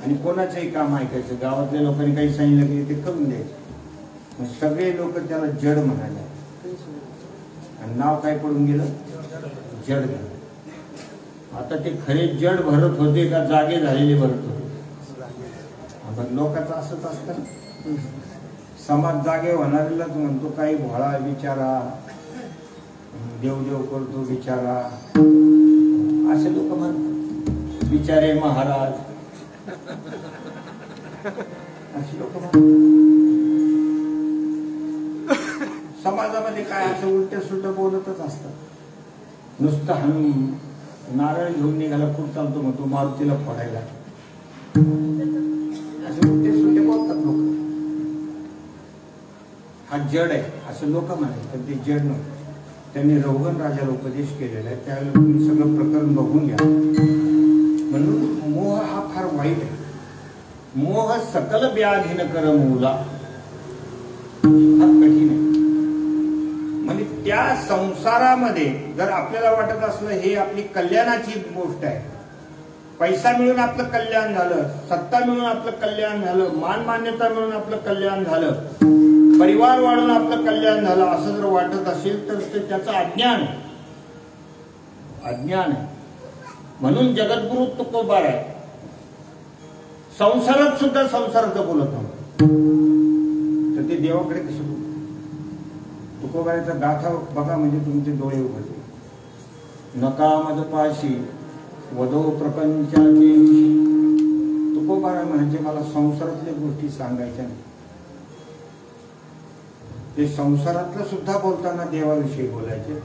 Speaker 3: आणि कोणाचंही काम ऐकायचं. गावातल्या लोकांनी काही सांगितलं की ते करून द्यायचे. मग सगळे लोक त्याला जड म्हणाले आणि नाव काय पडून गेलं, जड झालं. आता ते खरे जड भरत होते का जागे झालेले भरत होते? पण लोकांचं असंच असतं, समाज जागे होणाऱ्यालाच म्हणतो काही भोळा विचारा, देवदेव करतो विचारा, असे लोक म्हणतात. विचारे महाराज अशी लोक म्हणतात. समाजामध्ये काय असं उलट सुलट बोलतच असतात. नुसतं हनुम नारळ घेऊन निघाला खूप चालतो म्हणतो मारुतीला फोडायला, असे उलटे सुलटे बोलतात लोक. हा जड आहे असं लोक म्हणाले, पण ते जड नव्हतं. त्यांनी रघुगण राजाला उपदेश केलेला आहे, त्यावेळेला तुम्ही सगळं प्रकरण बघून घ्या. म्हणून मोह हा फार वाईट आहे. मोह सकल व्याधीन कर मूला, फार कठीण आहे. म्हणजे त्या संसारामध्ये जर आपल्याला वाटत असलं हे आपली कल्याणाची गोष्ट आहे, पैसा मिळून आपलं कल्याण झालं, सत्ता मिळून आपलं कल्याण झालं, मान मान्यता मिळून आपलं कल्याण झालं, परिवार वाढून आपलं कल्याण झालं, असं जर वाटत असेल तर ते त्याचं अज्ञान आहे. अज्ञान आहे. म्हणून जगद्गुरु तुकोबार आहे, संसारात सुद्धा संसाराचं बोलत नव्हतं, तर ते देवाकडे कसं बोलत? तुकोबाराचा गाथा बघा म्हणजे तुमचे डोळे उघडते. नकामद पाशी वधो प्रपंचाची. तुकोबारा म्हणजे मला संसारातल्या गोष्टी सांगायच्या नाही. ते संसारातलं सुद्धा बोलताना देवाविषयी बोलायचे.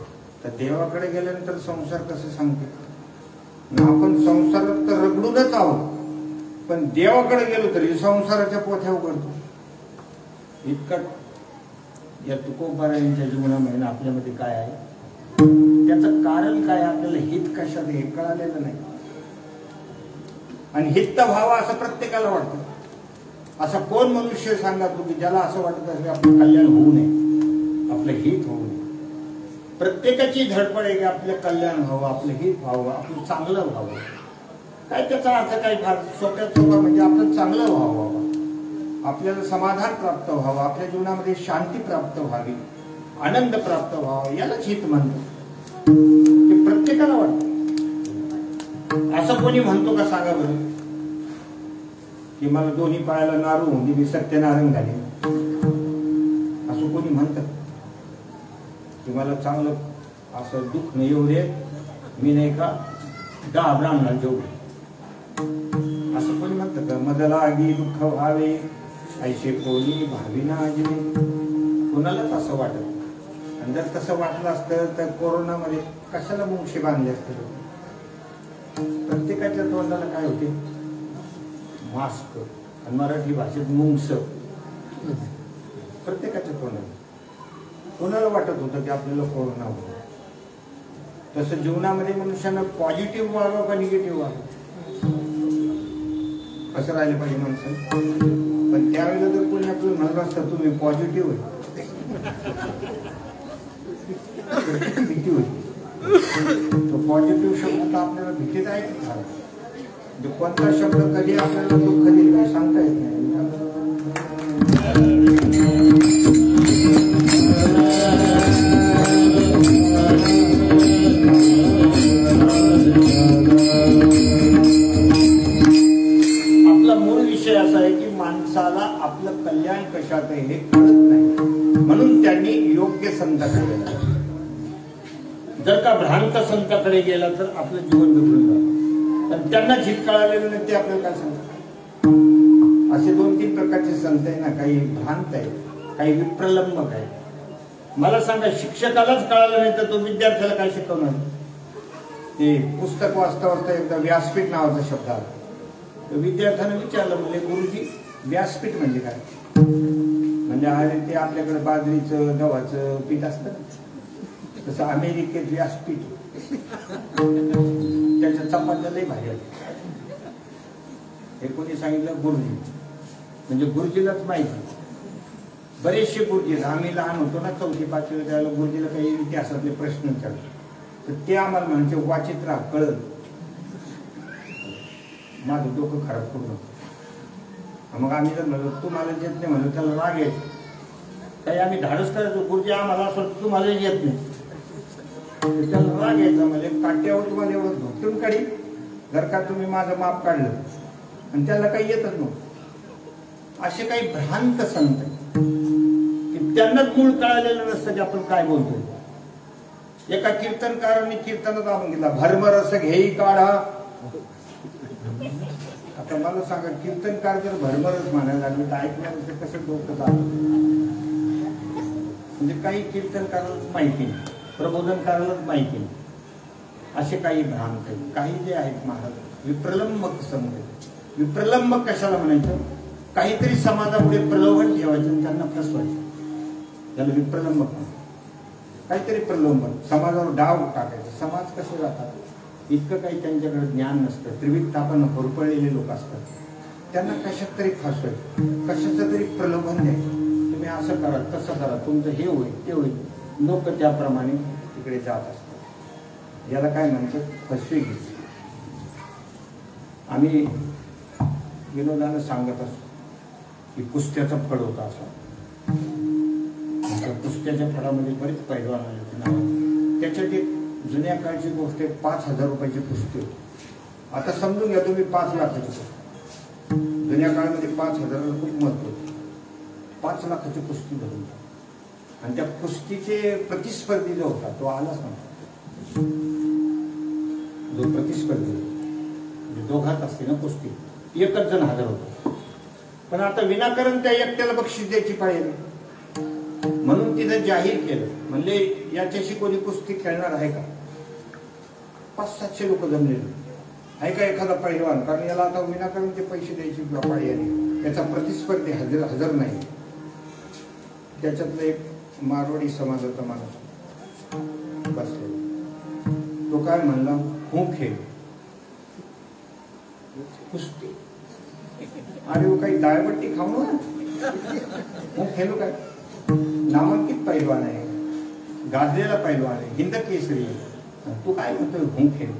Speaker 3: तर देवाकडे गेल्यानंतर संसार कसं सांगते? आपण संसारात तर रगडूनच आहोत, पण देवाकडे गेलो तरी संसाराच्या पोथ्या उघडतो. इतकं या तुकोबारा यांच्या जीवनामध्ये आपल्यामध्ये काय आहे, त्याचं कारण काय, आपल्याला हित कशात हे कळालेलं नाही. आणि हित व्हावं असं प्रत्येकाला वाटतं. असा कोण मनुष्य सांगा तुम्ही ज्याला असं वाटत असेल आपलं कल्याण होऊ नये, आपलं हित होऊ नये? प्रत्येकाची धडपड आहे की आपलं कल्याण व्हावं, आपलं हित व्हावं, आपलं चांगलं व्हावं. काय त्याचा अर्थ काही फार सोप्यात सोपा म्हणजे आपलं चांगलं व्हावं, आपल्याला समाधान प्राप्त व्हावं, आपल्या जीवनामध्ये शांती प्राप्त व्हावी, आनंद प्राप्त व्हावा, यालाच हित म्हणतो. ते प्रत्येकाला वाटतं. असं कोणी म्हणतो का सांगा बरं की मला दोन्ही पायाला नारू होऊन मी सत्यनारायण झाले, असं कोणी म्हणतं? की मला चांगलं असं दुःख नाही येऊ दे, मी नाही का 10 ब्राह्मणाला जेवढे, असं कोणी म्हणतं का? मदला आगी दुःख व्हावे ऐसे कोणी भावी ना अजिने, कोणालाच असं वाटत. आणि जर तसं वाटलं असतं तर कोरोनामध्ये कशाला मुंगशे बांधले असते? प्रत्येकाच्या तोंडाला काय होते? मास्क, आणि मराठी भाषेत मुंगस. प्रत्येकाच्या तोंडाला. कोणाला वाटत होतं की आपल्याला कोरोना होतो? तसं जीवनामध्ये मनुष्यानं पॉझिटिव्ह व्हावं का निगेटिव्ह व्हावं, कसं राहिलं पाहिजे माणसं. पण त्यावेळेला जर कोणी आपल्याला म्हणत असतं तुम्ही पॉझिटिव्ह आहे, भीती होती. तो पॉझिटिव्ह शब्द तर आपल्याला भीतीदायक झाला. कोणता शब्द कधी आपल्याला दुःख देईल काही सांगता येत नाही. आपला मूळ विषय असा आहे की माणसाला आपलं कल्याण कशात आहे हे कळत नाही, म्हणून त्यांनी योग्य संताकडे गेला. जर का भ्रांत संताकडे गेला तर आपलं जीवन बिघडून जातं. पण त्यांना हित कळालेलं नाही, ते आपल्याला काय सांगतात? असे 2-3 प्रकारचे संत आहे ना, काही भ्रांत आहे, काही विप्रलंबक आहे. मला सांगा, शिक्षकालाच कळालं नाही तर तो विद्यार्थ्याला काय शिकवणार? ते पुस्तक वाचता वाचता एकदा व्यासपीठ नावाचा शब्द आला. तर विद्यार्थ्याने विचारलं, म्हणजे गुरुजी व्यासपीठ म्हणजे काय? म्हणजे अरे ते आपल्याकडे बाजरीचं गव्हाचं पीठ असतं ना, तसं अमेरिकेत व्यासपीठ, त्याच्या चपात्या लई भारी आहेत. हे कोणी सांगितलं? गुरुजी. म्हणजे गुरुजीलाच माहिती. बरेचसे गुरुजी, आम्ही लहान होतो ना 4वी-5वी त्यावेळेला गुरुजीला काही इतिहासातले प्रश्न विचारले तर ते आम्हाला म्हणजे वाचित राहा, कळत. माझं डोकं खराब करू नका. मग आम्ही जर म्हणलो तुम्हाला येत नाही म्हणलं त्याला राग यायचं. काही आम्ही धाडस करायचो, गुरुजी आम्हाला असं तुम्हाला येत नाही, त्याला राग यायचा. म्हणजे काट्यावर तुम्हाला एवढं धोक्यातून काढी जर का तुम्ही माझं माप काढलं, आणि त्याला काही येतच नव्हतं. असे काही भ्रांत संत की त्यांनाच मूळ कळालेलं नसतं की आपण काय बोलतो. एका कीर्तनकारांनी कीर्तनात आपण घेतला, भरमरस घेई काढा. आता मला सांगा, कीर्तनकार जर भरमरस म्हणायला लागले तर ऐकण्याचं कसं डोकं चालतं? म्हणजे काही कीर्तनकारालाच माहिती नाही, प्रबोधनकारालाच माहिती नाही. असे काही भ्रांत आहेत. काही जे आहेत महाराज विप्रलंबक समज. विप्रलंबक कशाला म्हणायचं? काहीतरी समाजापुढे प्रलोभन ठेवायचं आणि त्यांना फसवायचं, त्याला विप्रलंबक म्हणतात. काहीतरी प्रलोभन, समाजावर डाव टाकायचं. समाज कसे जातात? इतकं काही त्यांच्याकडे ज्ञान नसतं. त्रिविध तापानं होरपळलेले लोक असतात. त्यांना कशात तरी फसवायचं, कशाचं तरी प्रलोभन द्यायचं. तुम्ही असं करा, तसं करा, तुमचं हे होईल ते होईल. लोक त्याप्रमाणे तिकडे जात असतात. याला काय म्हणतात? फसवेगिरी. आम्ही विनोदानं सांगत असतो की कुस्त्याचं फळ होता असा. कुस्त्याच्या फळामध्ये बरेच पैलवान आले होते नाव. त्याच्यात एक जुन्या काळची गोष्ट आहे, 5,000 रुपयाची कुस्ती होती. आता समजून घ्या तुम्ही 5 लाखाची. जुन्या काळामध्ये 5,000ला खूप महत्व होतं. 5 लाखाची कुस्ती धरून, आणि त्या कुस्तीचे प्रतिस्पर्धी जो होता तो आलाच नव्हता. जो प्रतिस्पर्धी म्हणजे दोघात असते ना कुस्ती, एकच जण हजर होता. पण आता विनाकारण त्या एकट्याला बक्षीस द्यायची पाहिजे, म्हणून तिथं जाहीर केलं. म्हणले याच्याशी कोणी कुस्ती खेळणार आहे का? 500-700 लोक जमलेले आहे का एखादा पैलवान? कारण याला आता विनाकारण ते पैसे द्यायची पाळी आली. त्याचा प्रतिस्पर्धी हजर नाही. त्याच्यातलं एक मारवाडी समाजाचा माणूस बसलेला, तो काय म्हणला? हूं खेळ कुस्ती. अरे वो काही डाळबट्टी खाऊ ना, हूं खेळू काय? नामांकित पैलवान आहे, गाजलेला पैलवान आहे, हिंद केसरी. तू काय म्हणतोय हूं खेळू?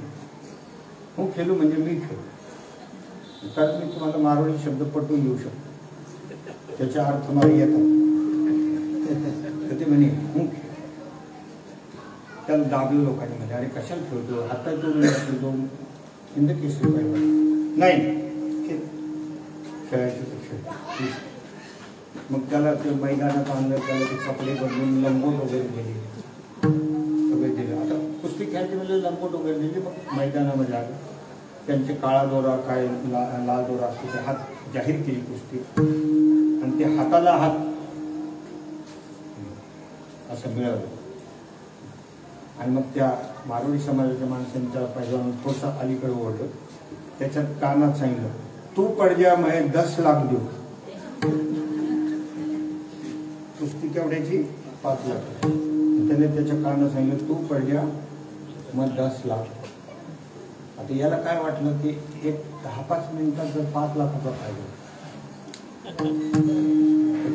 Speaker 3: हूं खेळू म्हणजे मी खेळू. तर मी तुम्हाला मारवाडी शब्द पटवून देऊ शकतो, त्याचा अर्थ मला येतात. तर ते म्हणे हूं खेळ. त्याला दाबलं लोकांनी, म्हणजे अरे कशाला खेळतो, हातात तो हिंद केसरी पैलवान नाही खेळायचं तर खेळ. मग त्याला ते मैदानात आणलं, त्याला ते कपडे बदलून लंगोट वगैरे दिले, सगळे दिले. आता कुस्ती खेळायची म्हणजे लंगोट वगैरे दिले. मग मैदानामध्ये आलं, त्यांचे काळा दोरा काय लाल दोरा असतो ते हात जाहीर केली कुस्ती, आणि ते हाताला हात असं मिळवलं. आणि मग त्या मारवाडी समाजाच्या माणसांच्या पैलवान थोडसा अलीकडे ओढलं, त्याच्यात कानात सांगितलं तू पडजा मैं 10 लाख देऊ. कुस्ती केवढ्याची? 5 लाख. त्याने त्याच्या कानात सांगितलं तू पडजा मग 10 लाख. आता याला काय वाटलं की एक 10-5 मिनिटात जर 5 लाखाचा फायदा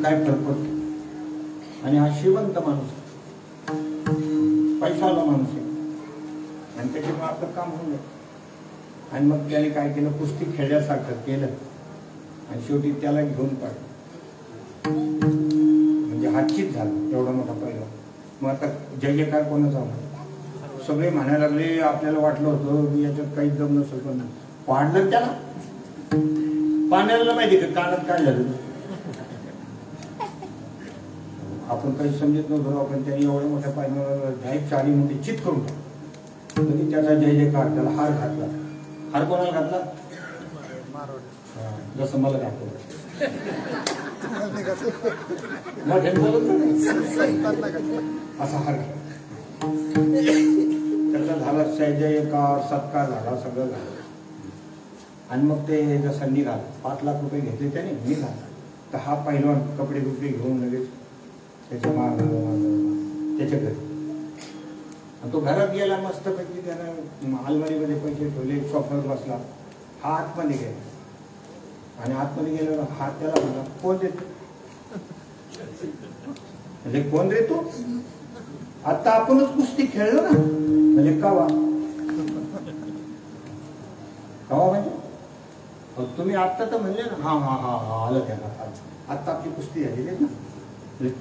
Speaker 3: काय फरक पडतो. आणि हा श्रीमंत माणूस, पैशावाला माणूस आहे, आणि त्याच्यामुळे आपलं काम होऊन जातं. आणि मग त्याने काय केलं, कुस्ती खेळल्यासारखं केलं, आणि शेवटी त्याला घेऊन पाडलं. म्हणजे हातचीत झालं, एवढा मोठा पैलवान. मग आता जय जयकार कोणाचा होता? सगळे म्हणायला लागले. आपल्याला वाटलं होतं मी याच्यात काही जम नसेल, पण पाडलं त्याला. पाण्याला माहिती का कानात काय झालं, आपण काही समजत नव्हतं. आपण त्याने एवढ्या मोठ्या पैलवानाला डायरेक्ट 4 मोठी चित करून टाकली. तरी त्याचा जय जयकार, त्याला हार घातला. हार कोणाला घातला? जसं मला घातलं. असा हार घातला. त्याचा झाला जय जयकार, सत्कार झाला, सगळं झालं. आणि मग ते जसं निघाला, 5 लाख रुपये घेतले त्याने, निघाला. तर हा पैलवान कपडे बिपडे घेऊन लगेच त्याच्या त्याच्या घरी. आणि तो घरात गेला मस्तपैकी, त्यानं अलमारीमध्ये पैसे ठेवले, सोफ्यावर बसला. हा आतमध्ये गेला, आणि आतमध्ये गेल्यावर हा त्याला म्हणला कोण देतो? म्हणजे कोण रे तू? आता आपणच कुस्ती खेळलो ना. म्हणजे कवा कवा म्हणजे तुम्ही आत्ता तर म्हणले ना. हा हा हा हा आलं त्याला, आत्ता आपली कुस्ती झालेली आहे ना.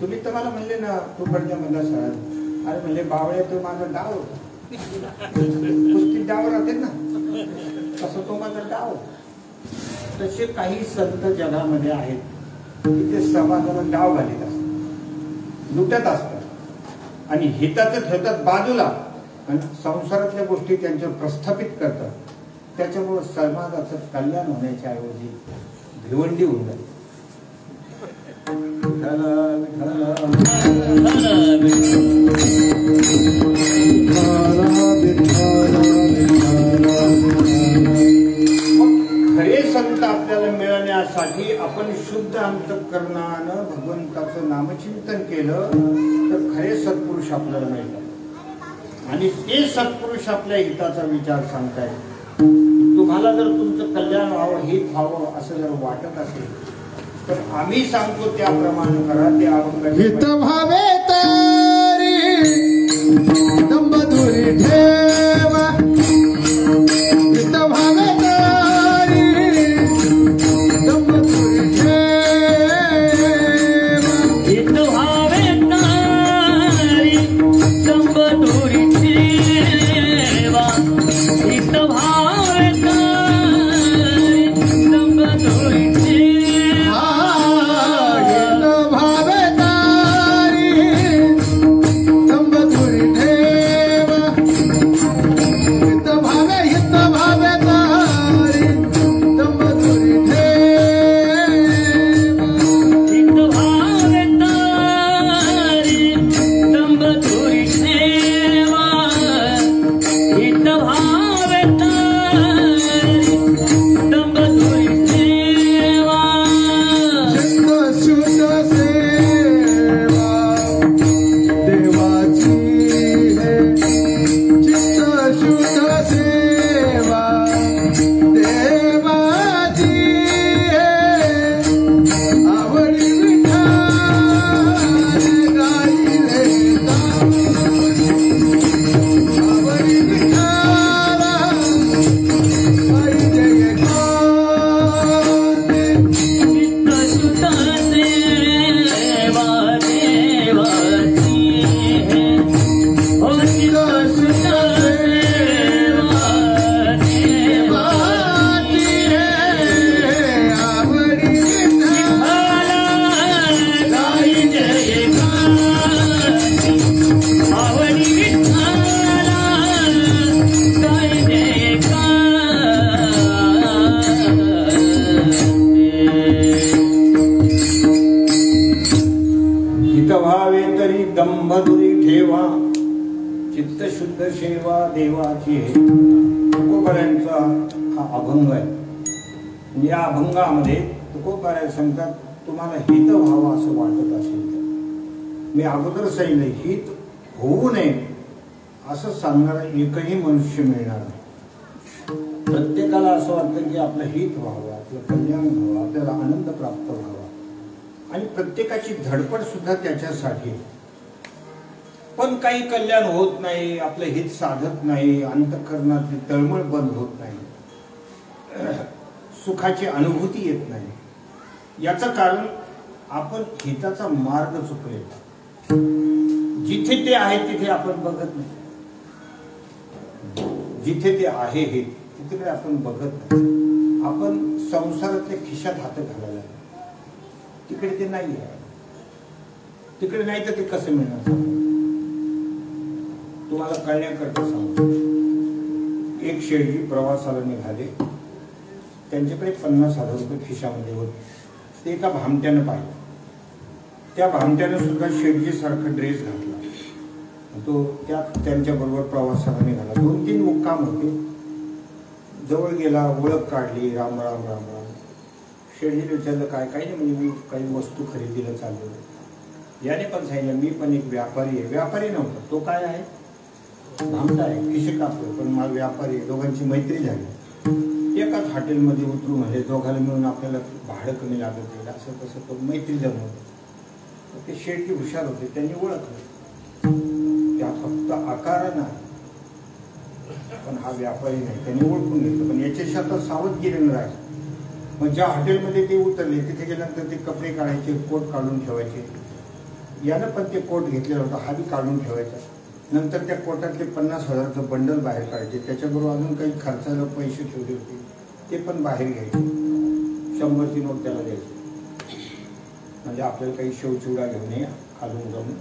Speaker 3: तुम्ही तर मला म्हणले ना तू पडजा म्हणला सर. अरे म्हणले बावळे तो माझा डाव होता. कुस्ती डाव राहते ना, तसं तो माझा डाव. तसे काही संत जगामध्ये आहेत की ते समाजाला डाव घालीत असतात, लुटत असतात, आणि हिताचं ठेवतात बाजूला, आणि संसारातल्या गोष्टी त्यांच्यावर प्रस्थापित करतात. त्याच्यामुळे समाजाचं कल्याण होण्याच्या ऐवजी भिवंडी होऊन जाते. खरे संत आपल्याला मिळण्यासाठी आपण शुद्ध अंतःकरणानं भगवंताचं नामचिंतन केलं तर खरे सत्पुरुष आपल्याला मिळतात. आणि ते सत्पुरुष आपल्या हिताचा विचार सांगतायत. तुम्हाला जर तुमचं कल्याण व्हावं, हित व्हावं असं जर वाटत असेल तर आम्ही सांगतो त्याप्रमाणे करा. ते अभंगाचे
Speaker 2: हित भावे तरी दंबदुरी ठेवा. हित भावे तरी दंबदुरी ठेवा.
Speaker 1: हित भावे तरी दंबदुरी ठेवा. हित भावे तरी दंबदुरी ठेवा.
Speaker 2: हित भावे तरी दंबदुरी ठेवा. हित भावे तरी दंबदुरी ठेवा.
Speaker 1: हित भावे तरी दंबदुरी ठेवा. हित भावे तरी
Speaker 3: देवाची तुकोबारायांचा हा अभंग आहे. या अभंगामध्ये तुकोबाराय सांगतात, तुम्हाला हित व्हावं असं वाटत असेल तर, मी अगोदर सांगितलं हित होऊ नये असं सांगणारा एकही मनुष्य मिळणार नाही. प्रत्येकाला असं वाटतं की आपलं हित व्हावं, आपलं कल्याण व्हावं, आपल्याला आनंद प्राप्त व्हावा, आणि प्रत्येकाची धडपड सुद्धा त्याच्यासाठी. पण काही कल्याण होत नाही, आपलं हित साधत नाही, अंतःकरणातली तळमळ बंद होत नाही, सुखाची अनुभूती येत नाही. याचं कारण आपण हिताचा मार्ग चुकलेला. जिथे ते आहे तिथे आपण बघत नाही, जिथे ते आहे हे तिथे आपण बघत नाही. आपण संसारातल्या खिशात हात घालायला, तिकडे ते नाही आहे. तिकडे नाही तर ते कसं मिळणार? तुम्हाला कळण्याकरता सांगतो. एक शेठजी प्रवासाला निघाले, त्यांच्याकडे 50,000 रुपये खिशामध्ये होते. ते एका भामट्यानं पाहिलं. त्या भामट्यानं सुद्धा शेठजी सारखा ड्रेस घातला. तो त्यांच्या बरोबर प्रवासाला निघाला. 2-3 मुक्काम होते. जवळ गेला, ओळख काढली, राम राम राम राम. शेठजीने विचारलं, काय? काही नाही, म्हणजे मी काही वस्तू खरेदीला चाललो. याने पण सांगितलं, मी पण एक व्यापारी आहे. व्यापारी नव्हता तो, काय आहे, भामटा आहे, खिशे कापतो, पण मला व्यापारी आहे. दोघांची मैत्री झाली. एकाच हॉटेलमध्ये उतरू म्हणजे दोघांना मिळून आपल्याला भाडं कमी लागत नाही, असं तसं करून मैत्री जमवलं. ते शेठजी हुशार होते, त्यांनी ओळखलं. त्या फक्त आकारानं आहे, पण हा व्यापारी नाही. त्यांनी ओळखून घेतलं. पण याच्याशी आता सावधगिरीनं राहायचं. मग ज्या हॉटेलमध्ये ते उतरले तिथे गेल्यानंतर ते कपडे काढायचे, कोट काढून ठेवायचे. यानं पण ते कोट घेतलेला होता, हा बी काढून ठेवायचा. नंतर त्या कोटातले 50,000चं बंडल बाहेर काढायचे. त्याच्याबरोबर अजून काही खर्चाला पैसे ठेवले होते, ते पण बाहेर घ्यायचे. 100ची नोट त्याला द्यायची. म्हणजे आपल्याला काही शेवचिवडा घेऊन ये, खालून जाऊन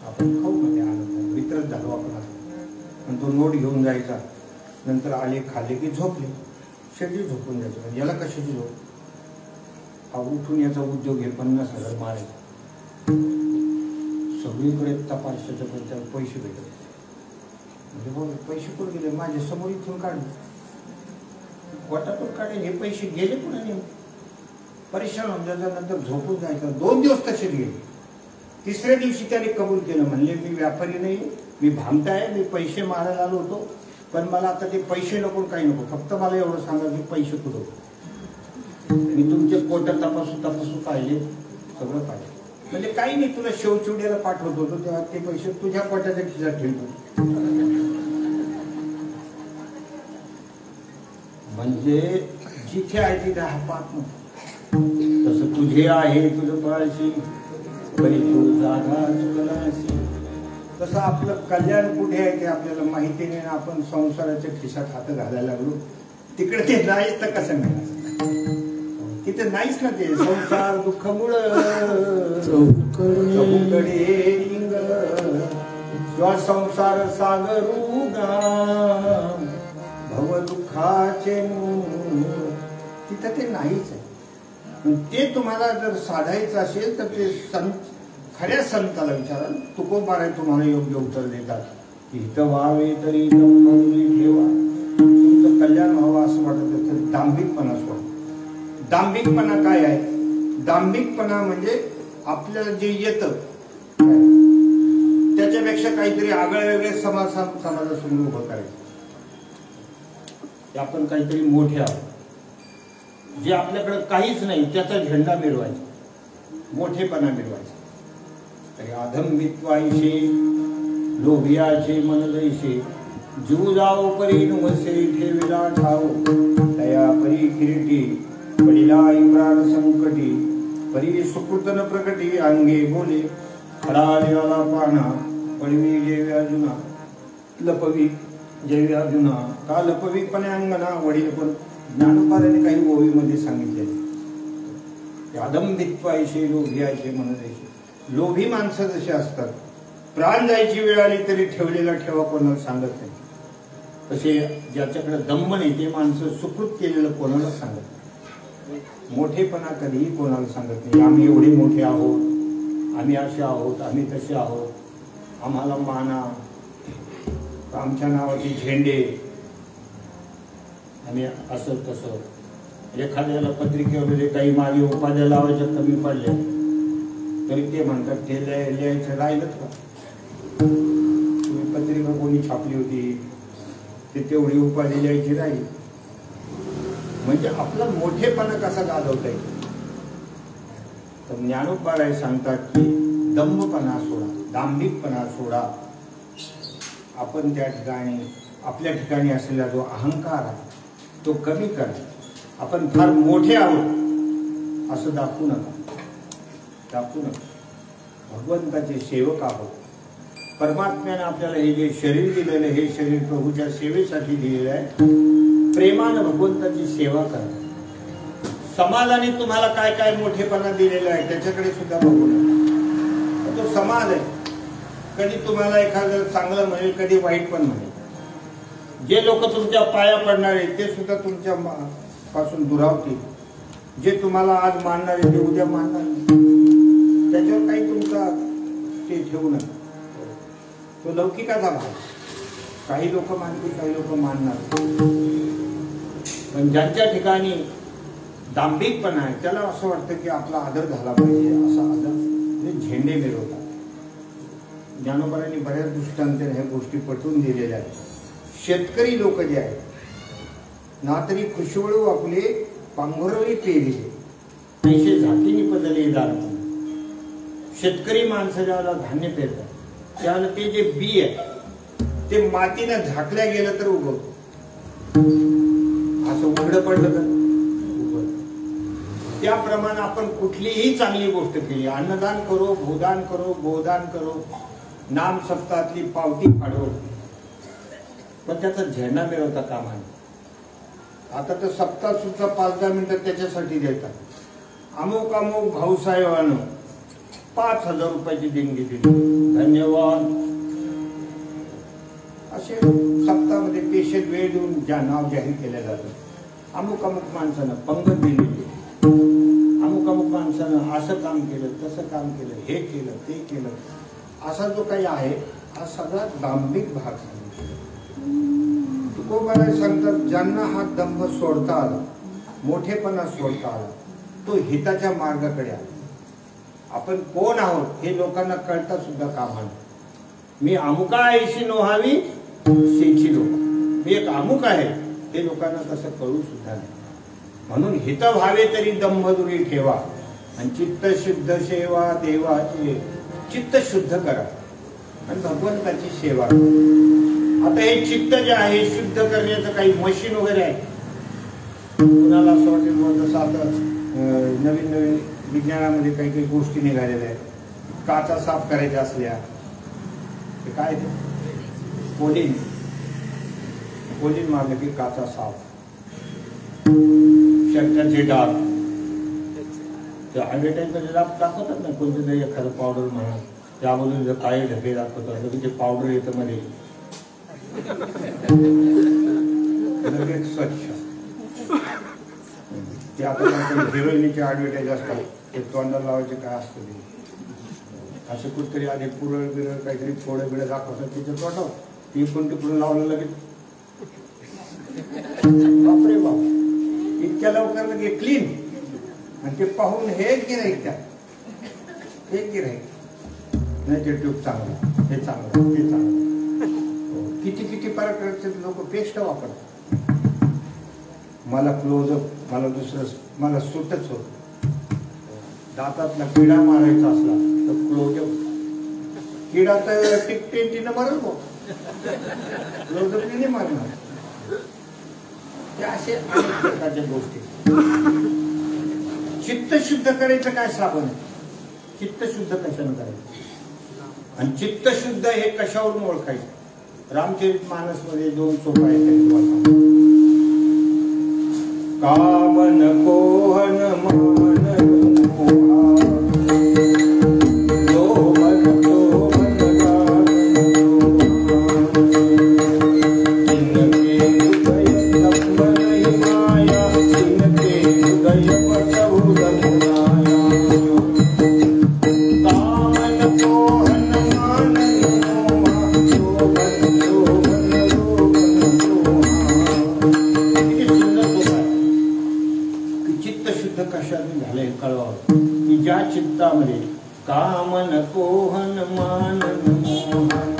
Speaker 3: आपण खाऊ, म्हणजे आनंद वितरत झालो आपण. आणि तो नोट घेऊन जायचा. नंतर आले, खाल्ले की झोपले. शेवटी झोपून जायचं. म्हणजे याला कशाची झोप? हा उठून याचा उद्योग हे 50,000 मारायचा. सगळीकडे तपासायचं, पण त्याला पैसे भेटले. म्हणजे बोल, पैसे कुठे गेले? माझ्या समोर इथून काढले, वाटातून काढले. हे पैसे गेले पुन्हा नाही. परेशान होऊन नंतर झोपून जायचं. 2 दिवस तसेच गेले. 3ऱ्या दिवशी त्याने कबूल केलं. म्हणले, मी व्यापारी नाही, मी भामटा आहे, मी पैसे मारायला आलो होतो, पण मला आता ते पैसे नको, काही नको, फक्त मला एवढं सांगा की पैसे कुठं. मी तुमचे कोट तपासू पाहिले, सगळं पाहिजे. म्हणजे काही नाही, तुला शेवचिवड्याला पाठवत होतो तेव्हा ते पैसे तुझ्या कोट्याच्या खिशात ठेवतो. म्हणजे जिथे आहे तिथे हा पाहत नव्हता. तसं तुझे आहे तुझं पाळशी, तरी तू जागा चुकलाशी. तसं आपलं कल्याण कुठे आहे ते आपल्याला माहिती नाही. आपण संसाराच्या खिशात हात घालायला लागलो. तिकडे ते नाहीच तर कसं मिळालं? तिथे नाहीच ना ते. संसार दुःखमुळ चौकडे रिंग, किंवा संसार सागरूगा भव दुःखाचे तिथं ते नाहीच आहे. ते तुम्हाला जर साधायचं असेल तर ते खऱ्या संताला विचारा. तुकोबाराय तुम्हाला योग्य उत्तर देतात की हित व्हावे तरी ठेवा. तुमचं कल्याण व्हावं असं वाटत तर दांभिकपणा सोडा. दांभिकपणा काय आहे? दांभिकपणा म्हणजे आपल्याला जे येतं त्याच्यापेक्षा काहीतरी आगळे वेगळे समाजासमोर उभं करायचं. ते आपण काहीतरी मोठे आहोत. जे आपल्याकडे काहीच नाही त्याचा झेंडा मिरवायचा, मोठेपणा मिरवायचा. तरी अधंबित्वायशे लोभियाचे मन जैसे, जीव जाओ परी नुमसे ठेविला ठाव. तया परी किरीटी पडिला इम्रान संकटी, परी सुकृतन प्रकटी अंगे बोले. खडालेला पाना पडवी जेवे अर्जुना, लपवी जेवे अर्जुना. का लपवीपणे अंगना वडील पण. ज्ञानोबाराने काही ओवीमध्ये सांगितले, अधंबित्वायशे लोभियाचे मन जैसे. लोभी माणसं जशी असतात, प्राण जायची वेळ आली तरी ठेवलेला ठेवा कोणाला सांगत नाही. तसे ज्याच्याकडे दंभ नाही ते माणसं सुकृत केलेलं कोणाला सांगत नाही. मोठेपणा कधीही कोणाला सांगत नाही. आम्ही एवढे मोठे आहोत, आम्ही असे आहोत, आम्ही तसे आहोत, आम्हाला माना. आमच्या नावाचे झेंडे आणि असं तसं. एखाद्याला पत्रिकेवर काही मागे उपाध्या लावायच्या कमी पडल्या तरी ते म्हणतात ते लिहायचं राहिलंच का? तुम्ही पत्रिका कोणी छापली होती ते तेवढी उपाधी लिहायची राहील. म्हणजे आपला मोठेपणा कसा गाजवता येईल. तर ज्ञानोबा सांगतात की दंभपणा सोडा, दांभिकपणा सोडा. आपण त्या ठिकाणी आपल्या ठिकाणी असलेला जो अहंकार आहे तो कमी करा. आपण फार मोठे आहोत असं दाखवू नका. भगवंताचे सेवक आहोत. परमात्म्याने आपल्याला हे जे शरीर दिलेलं, हे शरीर प्रभूच्या सेवेसाठी दिलेलं आहे. प्रेमानं भगवंताची सेवा करा. समाजाने तुम्हाला काय काय मोठेपणा दिलेला आहे त्याच्याकडे सुद्धा बघू नका. तो समाज आहे. कधी तुम्हाला एखादं चांगलं म्हणेल, कधी वाईट पण म्हणेल. जे लोक तुमच्या पाया पडणार आहेत ते सुद्धा तुमच्या पासून दुरावतील. जे तुम्हाला आज मानणार आहे ते उद्या मानणार नाही. त्याच्यावर काही तुमचा ते ठेवू नका. तो लौकिकाचा भाग. काही लोक मानतील, काही लोक मानणार. पण ज्यांच्या ठिकाणी दांभिकपणा आहे त्याला असं वाटतं की आपला आदर झाला पाहिजे. असा आदर म्हणजे झेंडे मिळवतात. ज्ञानोबांनी बऱ्याच दृष्टांताने ह्या गोष्टी पटवून दिलेल्या आहेत. शेतकरी लोक जे आहेत ना तरी खुशवळू आपले पांघरळी पेरिले पैसे झाकीने बदलले दार. शेतकरी माणसं ज्याला धान्य पेरतात त्याला ते जे बी आहे ते मातीनं झाकल्या गेलं तर उगवतं. असं उघडं पडलं तर त्याप्रमाणे आपण कुठलीही चांगली गोष्ट केली, अन्नदान करो, भूदान करो, गोदान करो, नाम सप्ताहातली पावती फाडो, पण त्याचा झेंडा मिळवता कामा नये. आता तर सप्ताह सुद्धा 5-10 मिनिटं त्याच्यासाठी देतात. अमुक अमुक भाऊसाहेबांनो 5,000 रुपयाची देणगी दिली, धन्यवाद. असे सप्ताहामध्ये पेशेंट वेळ देऊन ज्या नाव जाहीर केलं जातं. अमुक अमुक माणसानं पंगत दिलेली, अमुक अमुक माणसानं असं काम केलं, तसं काम केलं, हे केलं, ते केलं. असा जो काही आहे हा सगळा दांभिक भाग आहे. तुकोबाला सांगतात ज्यांना हा दंभ सोडता आला, मोठेपणा सोडता आला, तो हिताच्या मार्गाकडे आला. आपण कोण आहोत हे लोकांना कळता सुद्धा कामा नये. मी अमुका आईशी नोहावी शेची लोक, मी एक अमुक आहे हे लोकांना कसं कळू सुद्धा नाही. म्हणून हित व्हावे तरी दंभ दुरी ठेवा आणि चित्त शुद्ध सेवा देवाचे. चित्त शुद्ध करा आणि भगवंताची सेवा करा. आता हे चित्त जे आहे शुद्ध करण्याचं काही मशीन वगैरे आहे. कुणाला असं वाटेल जसं आता नवीन नवीन विज्ञानामध्ये काही काही गोष्टी निघालेल्या आहेत. काचा साफ करायच्या असल्या ते काय ते कोलिन मारलं की काचा साफ. शर्टाचे डाग ते ऍडव्हर्टाईजमध्ये दाखवतात ना, कोणते तरी एखादं पावडर म्हणा त्यामधून जर काही ढगे दाखवतात की ते पावडर येतं मध्ये लगेच स्वच्छ. ते आपण हिरोईनचे ऍडव्हर्टाईज असतात ते तोंडाला लावायचे काय असतं ते असं कुठतरी आधी पुरळ बिरळ काहीतरी फोडं बिडं दाखवतात त्याचं तोंडावर ती पण तिकडून लावलं लगेच. बापरे बाप, इतक्या लवकर लगे क्लीन. आणि ते पाहून हे गिराईक त्या हे गिराईक नाही ते ट्यूब चांगला, हे चांगलं, ते चांगलं. किती प्रकारचे लोक पेस्ट वापरतात. मला क्लोजअप, मला दुसरं, मला सुटच होत. दातातला किडा मारायचा असला तर क्लोजअप. किडा तर टिकटेंटीनं मारल बो, क्लोजअप नाही मारणार. हे असे अनेक प्रकारच्या गोष्टी. चित्त शुद्ध करायचं काय साधन आहे? चित्त शुद्ध कशानं करायचं आणि चित्त शुद्ध हे कशावरून ओळखायचं? रामचरित मानस मध्ये 2 सोपा आहेत. काम नको हन मान झालंय कळवावं की ज्या चित्तामध्ये कामन कोहन मानन मोहन,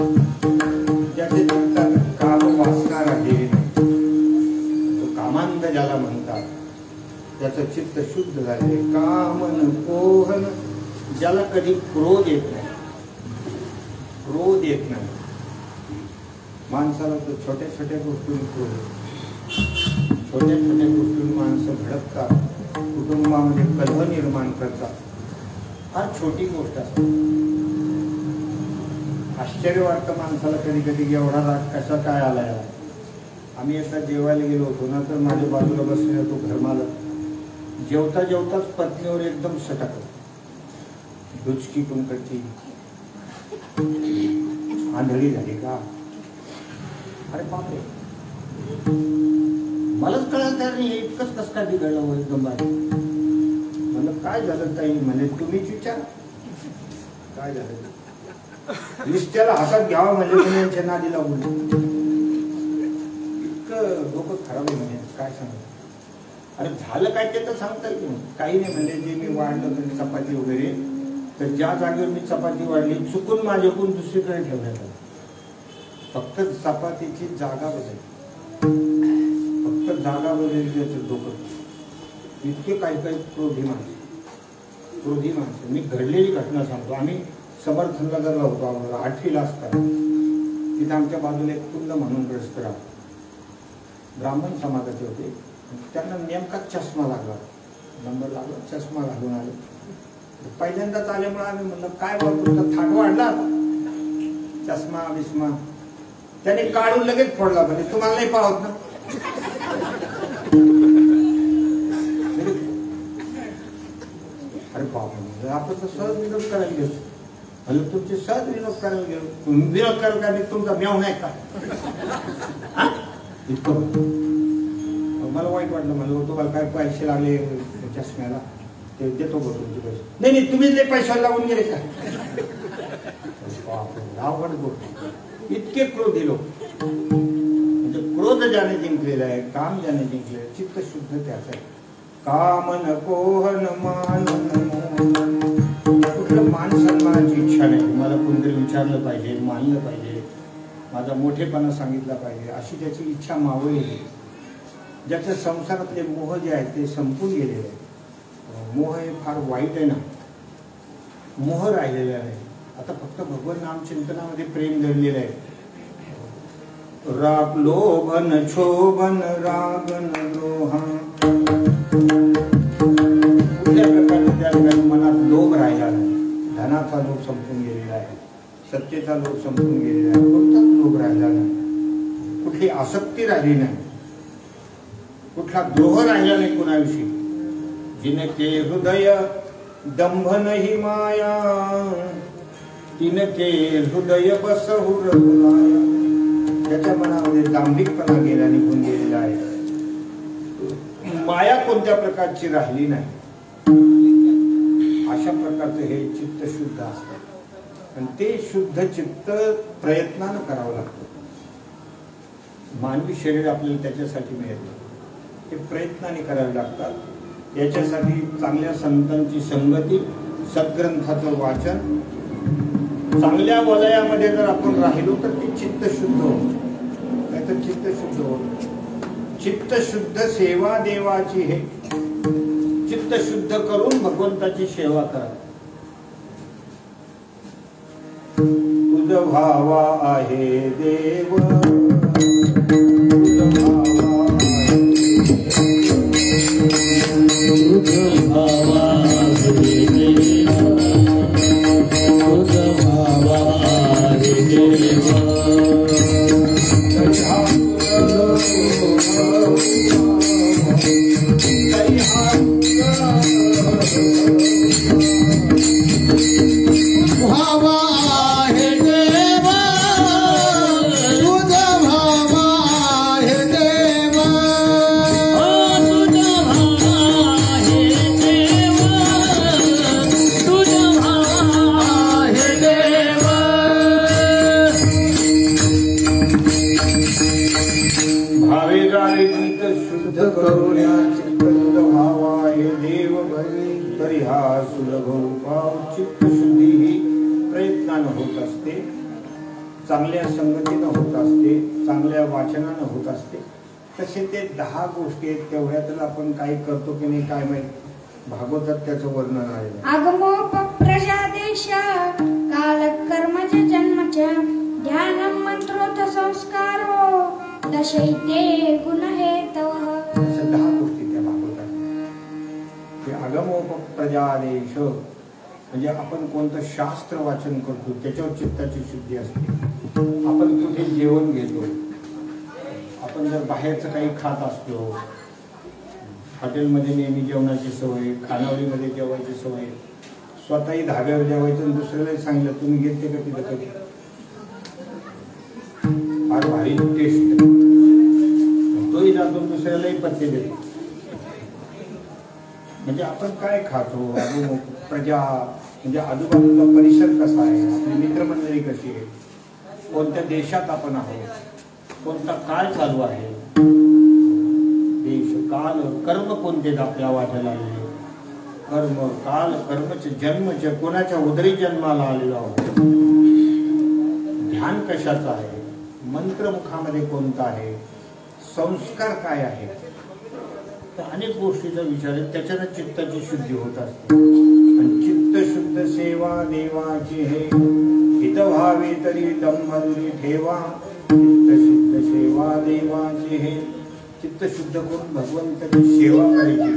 Speaker 3: ज्याच्या चित्तात काम वासना राहिलेली नाही, तो कामांध ज्याला म्हणतात, त्याचं चित्त शुद्ध झाले. कामन कोहन, ज्याला कधी क्रोध येत नाही, क्रोध येत नाही. माणसाला तर छोट्या छोट्या गोष्टींनी क्रोध येतो. छोट्या छोट्या गोष्टींनी माणसं भडकतात, कुटुंबामध्ये कलह निर्माण करतात. फार छोटी गोष्ट असते. आश्चर्य वाटतं माणसाला कधी कधी एवढा राग कसा काय आलाय. आम्ही एकदा जेवायला गेलो होतो ना, तर माझ्या बाजूला बसलेला तो घरमालक जेवता जेवताच पत्नीवर एकदम सटकला. दुचकी कुंकची आंधळी झाली का? अरे बापरे, मलाच कळलं तर नाही, इतकंच कस काय बिघडलं हो एकदम बारीक. म्हणलं काय झालं ताई? म्हणजे तुम्हीच विचार काय झालं. निश्चयाला हातात घ्यावा म्हणजे तुम्ही यांच्या नादी लागून. इतकं डोकं खराब आहे म्हणजे काय सांगू. अरे झालं काय ते तर सांगता येईल. काही नाही म्हणजे जे मी वाढलं तरी चपाती वगैरे, तर ज्या जागेवर मी चपाती वाढली चुकून माझ्याकडून दुसरीकडे ठेवण्यात आलं. फक्त चपातीची जागा बदलली, फक्त जागा बदलली त्याचं डोकं. इतके काही काही क्रोधी माणसं. मी घडलेली घटना सांगतो. आम्ही समर्थनगरला होतो, आम्हाला 8वीला असताना. तिथे आमच्या बाजूला एक कुंड म्हणून ग्रस्त राहतो, ब्राह्मण समाजाचे होते. त्यांना नेमका चष्मा लागला, नंबर लागला, चष्मा घालून आले. पहिल्यांदाच आल्यामुळे आम्ही म्हणलं काय बोल तुमचा थाट वाढला, चष्मा बिस्मा. त्याने काढून लगेच फोडला. म्हणजे तुम्हाला नाही पाहत ना. अरे बाबा, आपण तर सहज विनोद करायला गेलो. म्हणजे तुमचे सहज विनोद करायला गेलो. विनोद करायला काय तुमचा म्याव नाही का? इतकं मला वाईट वाटलं. म्हणलं तुम्हाला काय पैसे लागले चष्म्याला, ते देतो बघ तुमचे पैसे. नाही नाही, तुम्हीच लय पैशाला लागून गेले का? अवघड गोष्ट. इतके क्रोधी लोक. म्हणजे क्रोध ज्याने जिंकलेला आहे, काम ज्याने जिंकलेलं आहे, चित्त शुद्ध त्याचं आहे. कामन कोहन मानन मोहन. कुठलं मान सन्मानाची इच्छा नाही. मला कोणतरी विचारलं पाहिजे, मानलं पाहिजे, माझा मोठेपणा सांगितला पाहिजे, अशी त्याची इच्छा मावळली. ज्याच्या संसारातले मोह जे आहेत ते संपून गेलेले आहेत. मोह हे फार वाईट आहे ना. मोह राहिलेला आहे. आता फक्त भगवान नाम चिंतनामध्ये प्रेम धरलेलं आहे. राग लोभन क्षोभन रागन लोहा. कुठल्या प्रकारचे त्या ठिकाणी मनात लोभ राहिला नाही. धनाचा लोभ संपून गेलेला आहे, सत्तेचा लोभ संपून गेलेला आहे, कोणताच लोभ राहिला नाही, कुठली आसक्ती राहिली नाही, कुठला द्रोह राहिला नाही कुणाविषयी. जिनके हृदय दंभ नाही माया, तिनके हृदय बसहु रघुराया. त्याच्या मनामध्ये दांभिकपणा गेला, निघून गेलेला आहे. माया कोणत्या प्रकारची राहिली नाही. अशा प्रकारचं हे चित्त शुद्ध असतं. आणि ते शुद्ध चित्त प्रयत्नानं करावं लागतं. मानवी शरीर आपल्याला त्याच्यासाठी मिळतं, ते प्रयत्नाने करावे लागतात. याच्यासाठी चांगल्या संतांची संगती, सद्ग्रंथाचं वाचन, चांगल्या वलयामध्ये जर आपण राहिलो तर ते चित्त शुद्ध होतं. नाही तर चित्त शुद्ध होत. चित्त शुद्ध सेवा देवाची. हे चित्त शुद्ध करून भगवंताची सेवा करा. तुझ भावा आहे देव, तुझ भावा आहे शुद्ध करुण्या चित्त भावा हे देव भरी. तरी हा सुलभ उपाय चित्तशुद्धी ही प्रयत्नानं होत असते, चांगल्या संगतीनं होत असते, चांगल्या वाचनानं होत असते. तसे ते 10 गोष्टी आहेत, तेवढ्यातच आपण काही करतो की नाही काय माहिती. भागवतात त्याचं वर्णन आहे.
Speaker 4: आगमोपप्रजादेश कालकर्मच जन्मच ध्यानं मंत्रोथ संस्कारो दशैते गुणहेतवः.
Speaker 3: अशा 10 गोष्टी त्या भागवतात. ते आगमोपप्रजादेश म्हणजे आपण कोणतं शास्त्र वाचन करतो त्याच्यावर चित्ताची शुद्धी असते. आपण कुठे जेवण घेतो, आपण जर बाहेरचं काही खात असतो, हॉटेलमध्ये नेहमी जेवणाची सवय, खानावळीमध्ये जेवायची सवय, स्वतःही धाब्यावर जेवायचं आणि दुसऱ्यालाही सांगितलं तुम्ही घेते का तिथं कधी, फार भारी टेस्ट, तोही जातो दुसऱ्यालाही पत्ते देतो. म्हणजे आपण काय खातो, प्रजा म्हणजे आजूबाजूचा परिसर कसा आहे, आपली मित्रमंडळी कशी आहे, कोणत्या देशात आपण आहोत, कोणता काळ चालू आहे, देश काल कर्म कोणते आपल्या वाट्याला आलेले, कर्म काल कर्मचे जन्मचे कोणाच्या उदरी जन्माला आलेलो आहोत, ध्यान कशाचं आहे, मंत्र मुखामध्ये कोणता आहे, संस्कार काय आहे, तर अनेक गोष्टीचा विचार आहे. त्याच्यानं चित्ताची शुद्धी होत असते. आणि चित्त शुद्ध सेवा देवाची हे हित व्हावे तरी दंभरुनी ठेवा. चित्त शुद्ध सेवा देवाची हे चित्त शुद्ध करून भगवंताची सेवा करायची.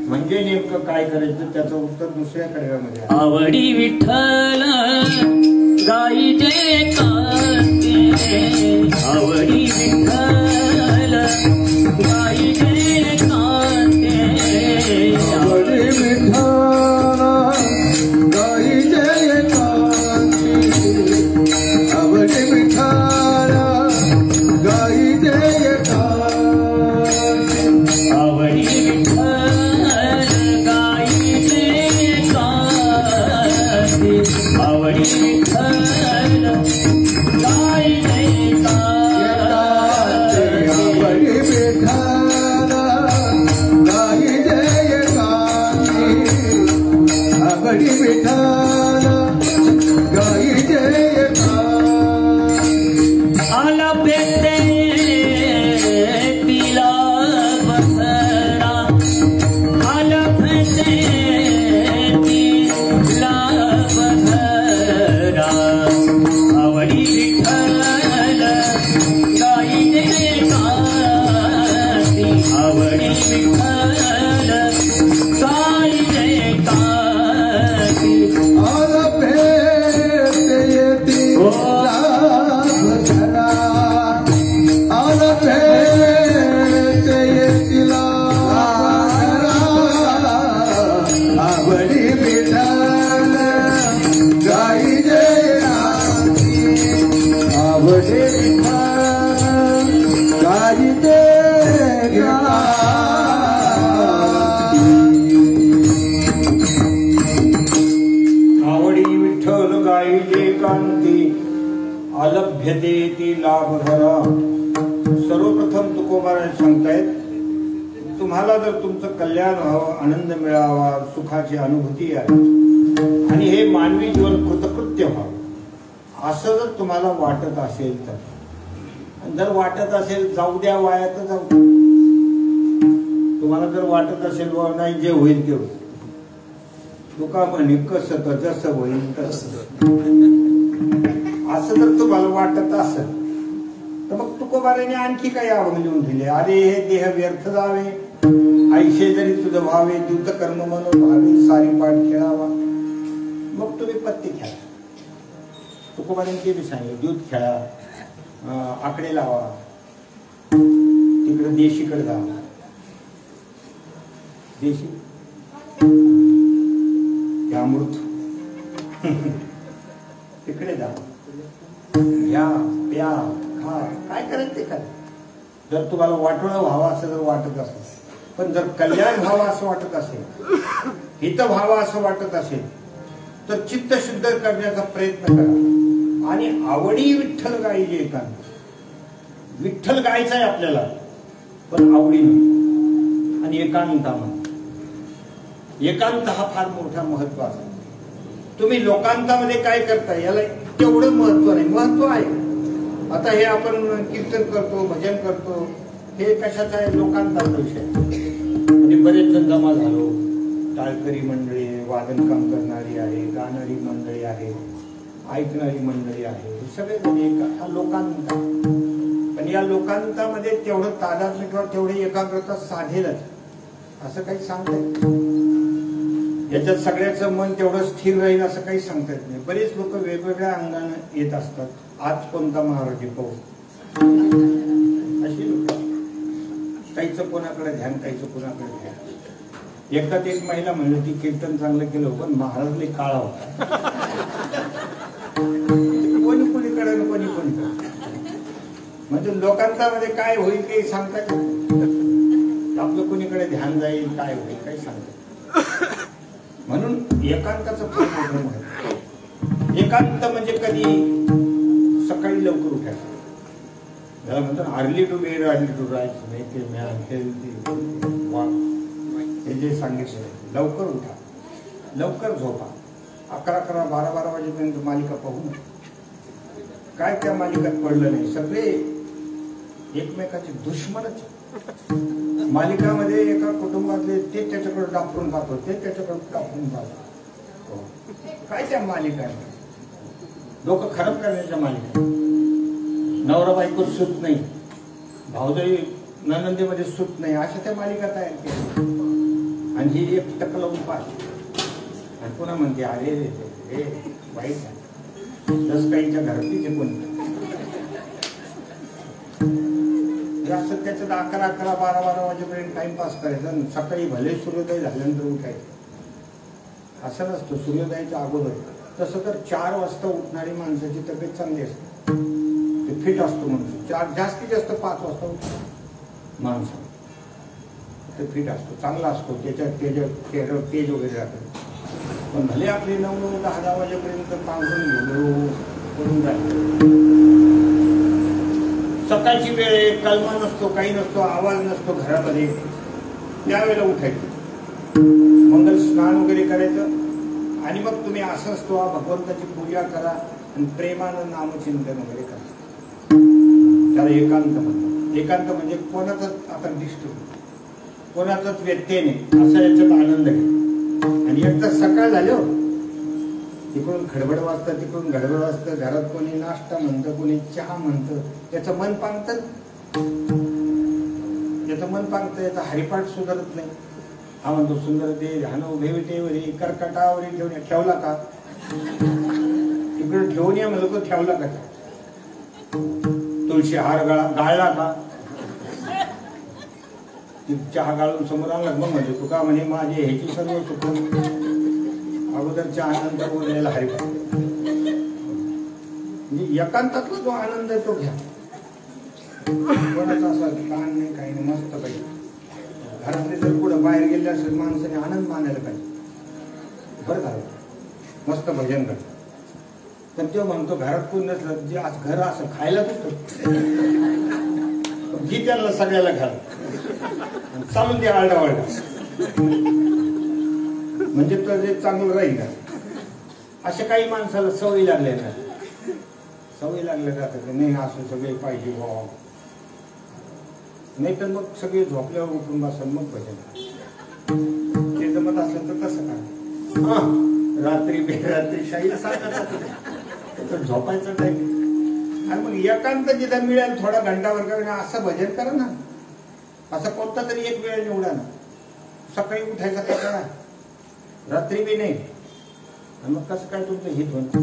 Speaker 3: म्हणजे नेमकं काय करायचं त्याचं उत्तर दुसऱ्या कडव्यामध्ये आहे.
Speaker 1: आवडी विठ्ठल गाईचे कांते, आवडी विठ्ठल गाईचे कांते,
Speaker 2: आवडी विठ्ठल गाईचे कांते, आवडी विठ्ठल गाईचे कांते,
Speaker 1: आवडी विठ्ठल गाईचे कांते, आवडी विठ्ठल गाईचे कांते,
Speaker 2: आवडी विठ्ठल गाईचे कांते, आवडी विठ्ठल गाईचे कांते.
Speaker 1: आला भेटे तिला बसरा, आला भेटे तिला बसरा, आवडी विठ्ठल गाईचे कांती, आवडी विठ्ठल गाईचे कांती.
Speaker 2: आल भेट येती लाभ धरा, आल भेट येती लाभ धरा, आवडी विठ्ठल गाईचे कांते, आवडी विठ्ठल गाईचे कांते.
Speaker 3: आवडी विठ्ठल गाईचे कांती, अलभ्यते ती लाभ धरा. सर्वप्रथम तुकोबाराज सांगतायत तुम्हाला जर तुमचं कल्याण व्हावं, आनंद मिळावा, सुखाची अनुभूती आहे आणि हे मानवी जीवन कृतकृत्य व्हावं असं जर तुम्हाला वाटत असेल तर, जर वाटत असेल जाऊ द्या वाया तर जाऊ द्या. तुम्हाला जर वाटत असेल नाही जे होईल ते होईल, तुका म्हणे कसं तर जसं होईल तसं, असं जर तुम्हाला वाटत असेल तर मग तुकोबाराने आणखी काही अभंग लिहून दिले. अरे हे देह व्यर्थ जावे, आयुष्य जरी तुझं व्हावे, द्यूत कर्म म्हणून व्हावे, सारी पाठ खेळावा. मग तुम्ही पत्ते खेळा. तुकोबाराने ते बी सांगितलं, द्यूत खेळा, आकडे लावा, तिकडे देशीकडे जा, देशी अमृत तिकडे जा, घ्या प्या खा, काय करायचं ते करा. जर तुम्हाला वाटोळं व्हावं असं जर वाटत असेल, पण जर कल्याण व्हावं असं वाटत असेल, हित व्हावं असं वाटत असेल तर चित्त शुद्ध करण्याचा प्रयत्न करा. आणि आवडी विठ्ठल गाईचे एकांत, विठ्ठल गायचा आहे आपल्याला पण आवडीनं आणि एकांतानं. एकांत हा फार मोठा महत्वाचा आहे. तुम्ही लोकांतामध्ये काय करता याला तेवढं महत्व नाही. महत्व आहे. आता हे आपण कीर्तन करतो, भजन करतो, हे कशाचा आहे? लोकांताचा विषय. म्हणजे बरेच जण जमा झालो, टाळकरी मंडळी, वादनकाम करणारी आहे, गाणारी मंडळी आहे, ऐकणारी मंडळी आहे, हे सगळे हा लोकांत. पण या लोकांतामध्ये तेवढं तादात्म्य किंवा तेवढी एकाग्रता साधेलच असं काही सांगता येत नाही. याच्यात सगळ्याचं मन तेवढं स्थिर राहील असं काही सांगता येत नाही. बरेच लोक वेगवेगळ्या अंगाने येत असतात. आज कोणता महाराज पाहू अशी लोक, काहीचं कोणाकडे ध्यान, काहीचं कोणाकडे ध्यान. एकदाच एक महिला म्हणली ती कीर्तन चांगलं केलं पण महाराजले काळा होता. कोणी कोणीकडे कोणी कोणीकडे. म्हणजे लोकांच्यामध्ये काय होईल काही सांगतात. आपलं कोणीकडे ध्यान जाईल, काय होईल काही सांगतात. म्हणून एकांताचं फार मोठं महत्व. एकांत म्हणजे कधी सकाळी लवकर उठायचं. त्याला म्हणतात early to bed early to rise, हे जे सांगितलं लवकर उठा, लवकर झोपा. 11-11, 12-12 वाजेपर्यंत मालिका पाहू. काय त्या मालिकात पडलं नाही. सगळे एकमेकाचे दुश्मनच. मालिकामध्ये एका कुटुंबातले ते त्याच्याकडे डापरून पाहतो, ते त्याच्याकडे डापरून पाहतो. काय त्या मालिका आहे? लोक खराब करण्याच्या मालिका. नवरा बायको सूत नाही, भाऊजाई ननंदीमध्ये सूत नाही, अशा त्या मालिका तयार केल्या. आणि ही एक टक लावून पाहते आणि पुन्हा म्हणते अरे हे वाईट आहे. दस काहींच्या घरातली ते कोणी असं त्याच्यात 11-11, 12-12 वाजेपर्यंत टाइमपास करायचा. सकाळी भले सूर्योदय झाल्यानंतर उठायचं असं नसतं. सूर्योदयाच्या अगोदर. तसं तर 4 वाजता उठणारी माणसाची तब्येत चांगली असते, ते फिट असतो. म्हणून 4 जास्तीत जास्त 5 वाजता उठतो माणसा, ते फिट असतो, चांगला असतो. त्याच्यात तेज वगैरे राहतं. पण भले आपले 9-9, 10-10 वाजेपर्यंत पांघरून घेऊन करून जायचं. सकाळची वेळ, कलमा नसतो, काही नसतो, आवाज नसतो घरामध्ये, त्यावेळेला उठायचं, मंगल स्नान वगैरे करायचं आणि मग तुम्ही असं असतो भगवंताची पूजा करा आणि प्रेमानं नामचिंतन वगैरे करा. त्याला एकांत म्हणतात. एकांत म्हणजे कोणाचाच आता डिस्टर्ब, कोणाचाच व्यत्यय नाही, असा याच्यात आनंद आहे. आणि एकदा सकाळ झाली हो, तिकडून खडबड वाजतं, तिकडून गडबड वाजतं, घरात कोणी नाश्ता म्हणतं, कोणी चहा म्हणतं, त्याचं मन पांगतं, त्याचं मन पांगतं, याचा हरिपाठ सुधारत नाही. हा म्हणतो सुंदर ते ध्यान भेविटेवरी कर्कटावरी घेऊन ठेवला का, तिकडे ठेवून या म्हणलं तो ठेवला का, तुळशी हार गाळला का, चहा गाळून समोर आणला मग म्हणजे तुका म्हणे माझे ह्याची सर्व सुख अगोदरच्या आनंद बोललेला हरिपाठ. म्हणजे एकांतातला जो आनंद आहे तो घ्या. कोणाचा असा ताण नाही, काही नाही, मस्त पाहिजे. घरातले जर पुढे बाहेर गेले असेल माणसाने आनंद मानायला पाहिजे. बरं झालं, मस्त भजन करतात. पण तो म्हणतो घरात कोण नसलं जे आज घर असं खायला होतं घी त्यांना सगळ्याला घाल चालून द्या आरडाओरडा, म्हणजे तर जे चांगलं राहील का. अशा काही माणसाला सवयी लागल्या ना, सवयी लागल्या जातात नाही असं सगळे पाहिजे भाव, नाही तर मग सगळे झोपल्यावर उठून बसा मग भजन. ते जमत असेल तर तसं काय रात्री बेरात्री शाहीला सांगतात झोपायचं टाइम. आणि मग एकांत जिथं मिळेल थोडा घंटाभर का असं भजन करा ना. असं कोणता तरी एक वेळ निवडा ना. सकाळी उठायचं काय करा, रात्री बी नाही. आणि मग कसं काय तुमचं हित होणार,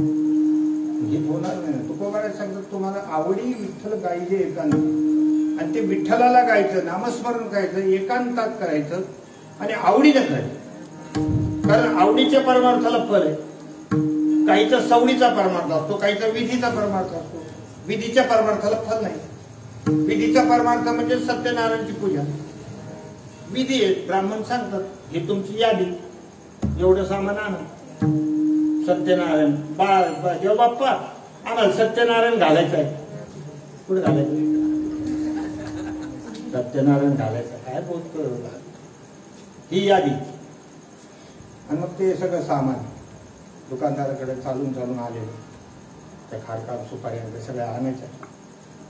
Speaker 3: हित होणार नाही. तुकोबाला सांगतात तुम्हाला आवडी विठ्ठल गायचे एकांत, आणि ते विठ्ठलाला गायचं, नामस्मरण करायचं, एकांतात करायचं आणि आवडीनं करायचं. कारण आवडीच्या परमार्थाला फल आहे. काहीचा सवडीचा परमार्थ असतो, काहीचा विधीचा परमार्थ असतो. विधीच्या परमार्थाला फल नाही. विधीचा परमार्थ म्हणजे सत्यनारायणची पूजा. विधी आहे, ब्राह्मण सांगतात ही तुमची यादी, एवढं सामान आणा. सत्यनारायण जेव्हा बाप्पा आम्हाला सत्यनारायण घालायचं आहे, कुठे घालायचं सत्यनारायण घालायचं काय बोलतो, ही यादी. आणि मग ते सगळं सामान दुकानदाराकडे चालून चालून आले, त्या खारकार सुपाऱ्या ते सगळ्या आणायच्या,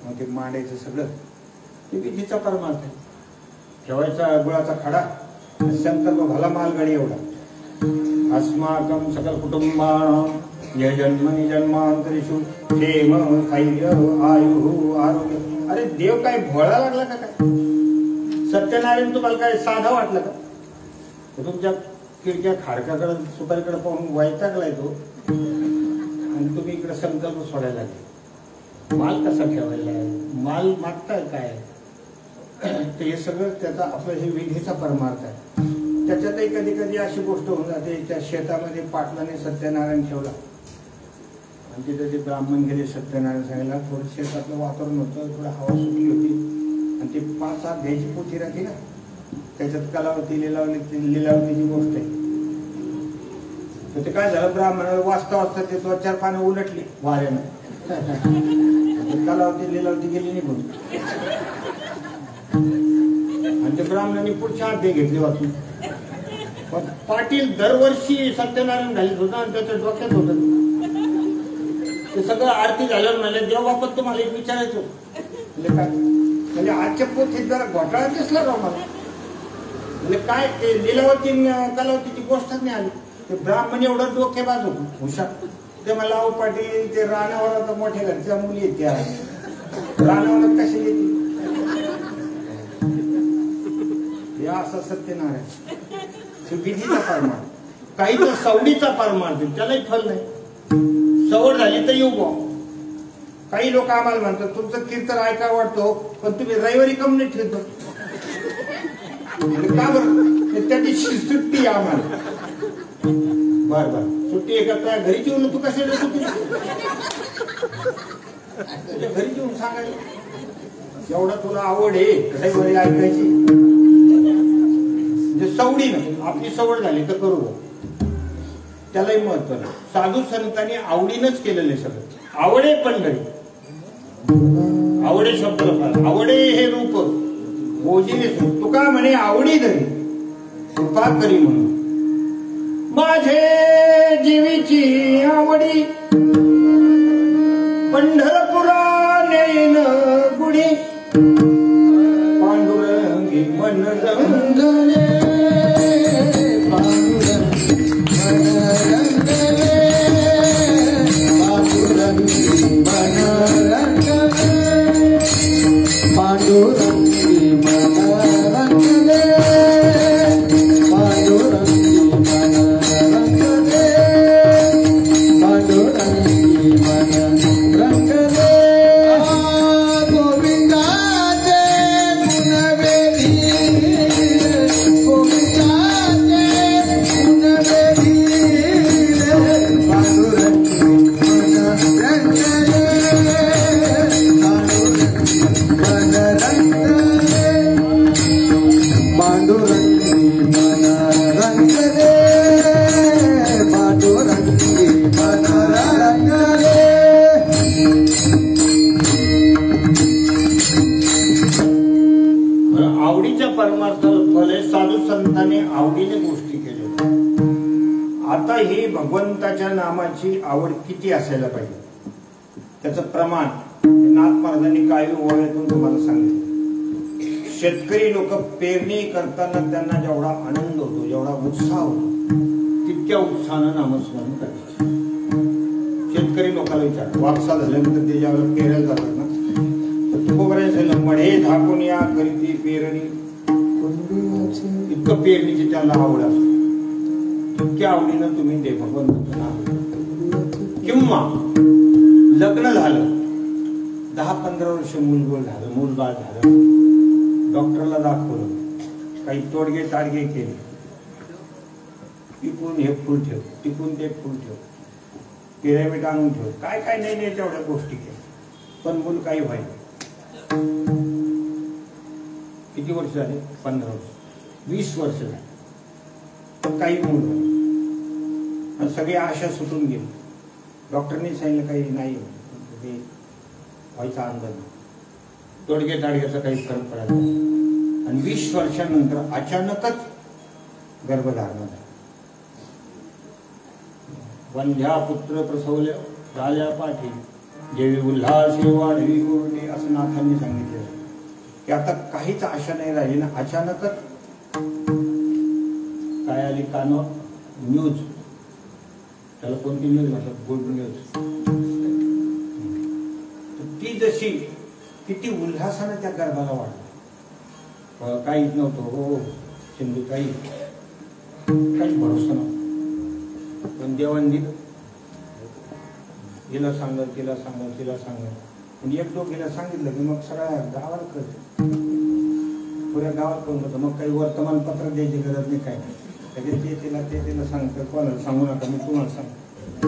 Speaker 3: मग ते मांडायचं सगळं. ते विधीचा परमार्थ आहे. ठेवायचा गुळाचा खडा, संकल्प भला मालगाडी एवढा. अस्माकं सकल कुटुंबानां ये जन्मनि जन्मांतरेषु क्षेम स्थैर्य आयु आरोग्य. अरे देव काय भोळा लागला का काय? सत्यनारायण तुम्हाला काय साधा वाटलं का? तुमच्या खिडक्या खाडकाकडे सुपारीकडे पाहून वैतागलाय तो, आणि तुम्ही इकडे संकल्प सोडायला लागले. माल कसा ठेवायला आहे, माल मागताय काय, तर हे सगळं त्याचा आपलं हे विधीचा परमार्थ आहे. त्याच्यातही कधी कधी अशी गोष्ट होऊन जाते, त्या शेतामध्ये पाटलाने सत्यनारायण ठेवला आणि तिथे ते ब्राह्मण गेले सत्यनारायण सांगायला. थोडं शेतातलं वातावरण होतं, थोडं हवा सुटली होती, आणि ती 5-7 घ्यायची पोथी राहते ना, त्याच्यात कलावती लिलावतीची गोष्ट आहे. तर ते काय झालं, ब्राह्मणाला वाचता वाचता ते 2-4 पानं उलटली वाऱ्यानं, कलावती लिलावती गेली निघून, आणि ते ब्राह्मणांनी पुढच्या अध्याय घेतले वाचून. पण पाटील दरवर्षी सत्यनारायण घालीत होता आणि त्याच्या डोक्यात होत ते सगळं. आरती झाल्यावर म्हणजे देवबापत तुम्हाला एक विचारायचं म्हणजे काय, म्हणजे आजच्या पोथीत जरा घोटाळा दिसला राव मला. म्हणजे काय ते लिलावती कलावतीची गोष्टच नाही आली. ते ब्राह्मण एवढं डोकेबाज होतो हुशार. ते मला अहो पाटील ते रानावर आता मोठ्या घरच्या मुली आहेत, त्या रानावर कशी येते या असा सत्यनारायण विधीचा परमार्थ. काही तर सवडीचा परमार्थ, त्यालाही फल नाही. सवड झाली तर येऊ बा. काही लोक आम्हाला म्हणतात तुमचं कीर्तन ऐका वाटतो, पण तुम्ही रविवारी कम नाही ठेवतो. का बरं? त्या दिवशी सुट्टी आम्हाला. बर बर सुट्टी आहे का? घरी जेवून तू कशाला सुट्टी? तुझ्या घरी जेवून सांगायला एवढा तुला आवड आहे रविवारी ऐकायची. म्हणजे सवडीनं आपली सवड झाली तर करू, त्यालाही महत्व नाही. साधू संतांनी आवडीनंच केलेलं आहे सगळं. आवडे पण घरी, आवडे शब्दाला आवडे हे रूप ओजीने तुका म्हणे आवडी धरी कृपा करी म्हणून. माझे जीवीची आवडी पंढरपुरा नेन गुढी पांडुरंगी मन रंगले
Speaker 2: पांडुरंगी मन रंगले पांडुरंगी मन रंगले पांडुरंगी मन रंगले. गोविंदाचे गुणवेदी गोविंदाचे गुणवेदी पांडुरंगी मन रंगले पांडुरंगी मन रंगले पांडुरंगी मन रंगले.
Speaker 3: आवडीच्या परमार्थाला फल आहे. साधू संतांनी आवडीने गोष्टी केल्या. आता ही भगवंताच्या नामाची आवड किती असायला पाहिजे, त्याचं प्रमाण नाथ महाराजांनी काही ओव्यातून तुम्हाला सांगितलं. शेतकरी लोक पेरणी करताना त्यांना जेवढा आनंद होतो, जेवढा उत्साह होतो, तितक्या उत्साहानं नामस्मरण करायचं. शेतकरी लोकांना विचार, वापसा झाल्यानंतर ते ज्यावेळेला पेरायला जातात ना, तर तुकोबऱ्याचं म्हणे झाकून या करीती पेरणी, इतकं पेरणीची त्याला आवड असते. तितक्या आवडीनं तुम्ही ते भगवंताचं नाम. किंवा लग्न झालं, 10-15 वर्ष मूलगोळ झालं, मूलबाळ झालं, डॉक्टरला दाखवलं, काही तोडगे ताडगे केले, टिकून हे फुल ठेव, टिकून ते फुल ठेव, पिरॅमिड आणून ठेव, काय काय नाही तेवढ्या गोष्टी केल्या, पण मूल काही व्हायला. किती वर्ष झाले? 15 वर्ष, 20 वर्ष झाले, पण काही मूल व्हायला. सगळी आशा सुटून गेली. डॉक्टरने सांगितलं काही नाही व्हायचा अंदाज, तोडगे ताडग्याचा काही फरक पडायला. आणि 20 वर्षानंतर अचानकच गर्भधारणा झाली. वंध्या पुत्र प्रसवल्या झाल्या पाठी जेवी उल्हासी वाढवी गोवली असं नाथांनी सांगितलं की आता काहीच आशा नाही राहिली ना. अचानकच काय आली कानावर न्यूज. त्याला कोणती न्यूज म्हणतात? Good news. ती जशी किती उल्हासानं त्या गर्भाला वाढली. काहीच नव्हतं. हो सिंधू काहीच भरोसा नव्हता. पण देवान दिलं. हिला सांगत तिला सांगत तिला सांगत आणि एक डोक्याला सांगितलं की मग सगळ्या गावाला कळतं. पुऱ्या गावात कळून होतं. मग काही वर्तमानपत्र द्यायची गरज नाही. काय ते तिला सांगतं. कोणाला सांगू नका. मी तुम्हाला सांगतो.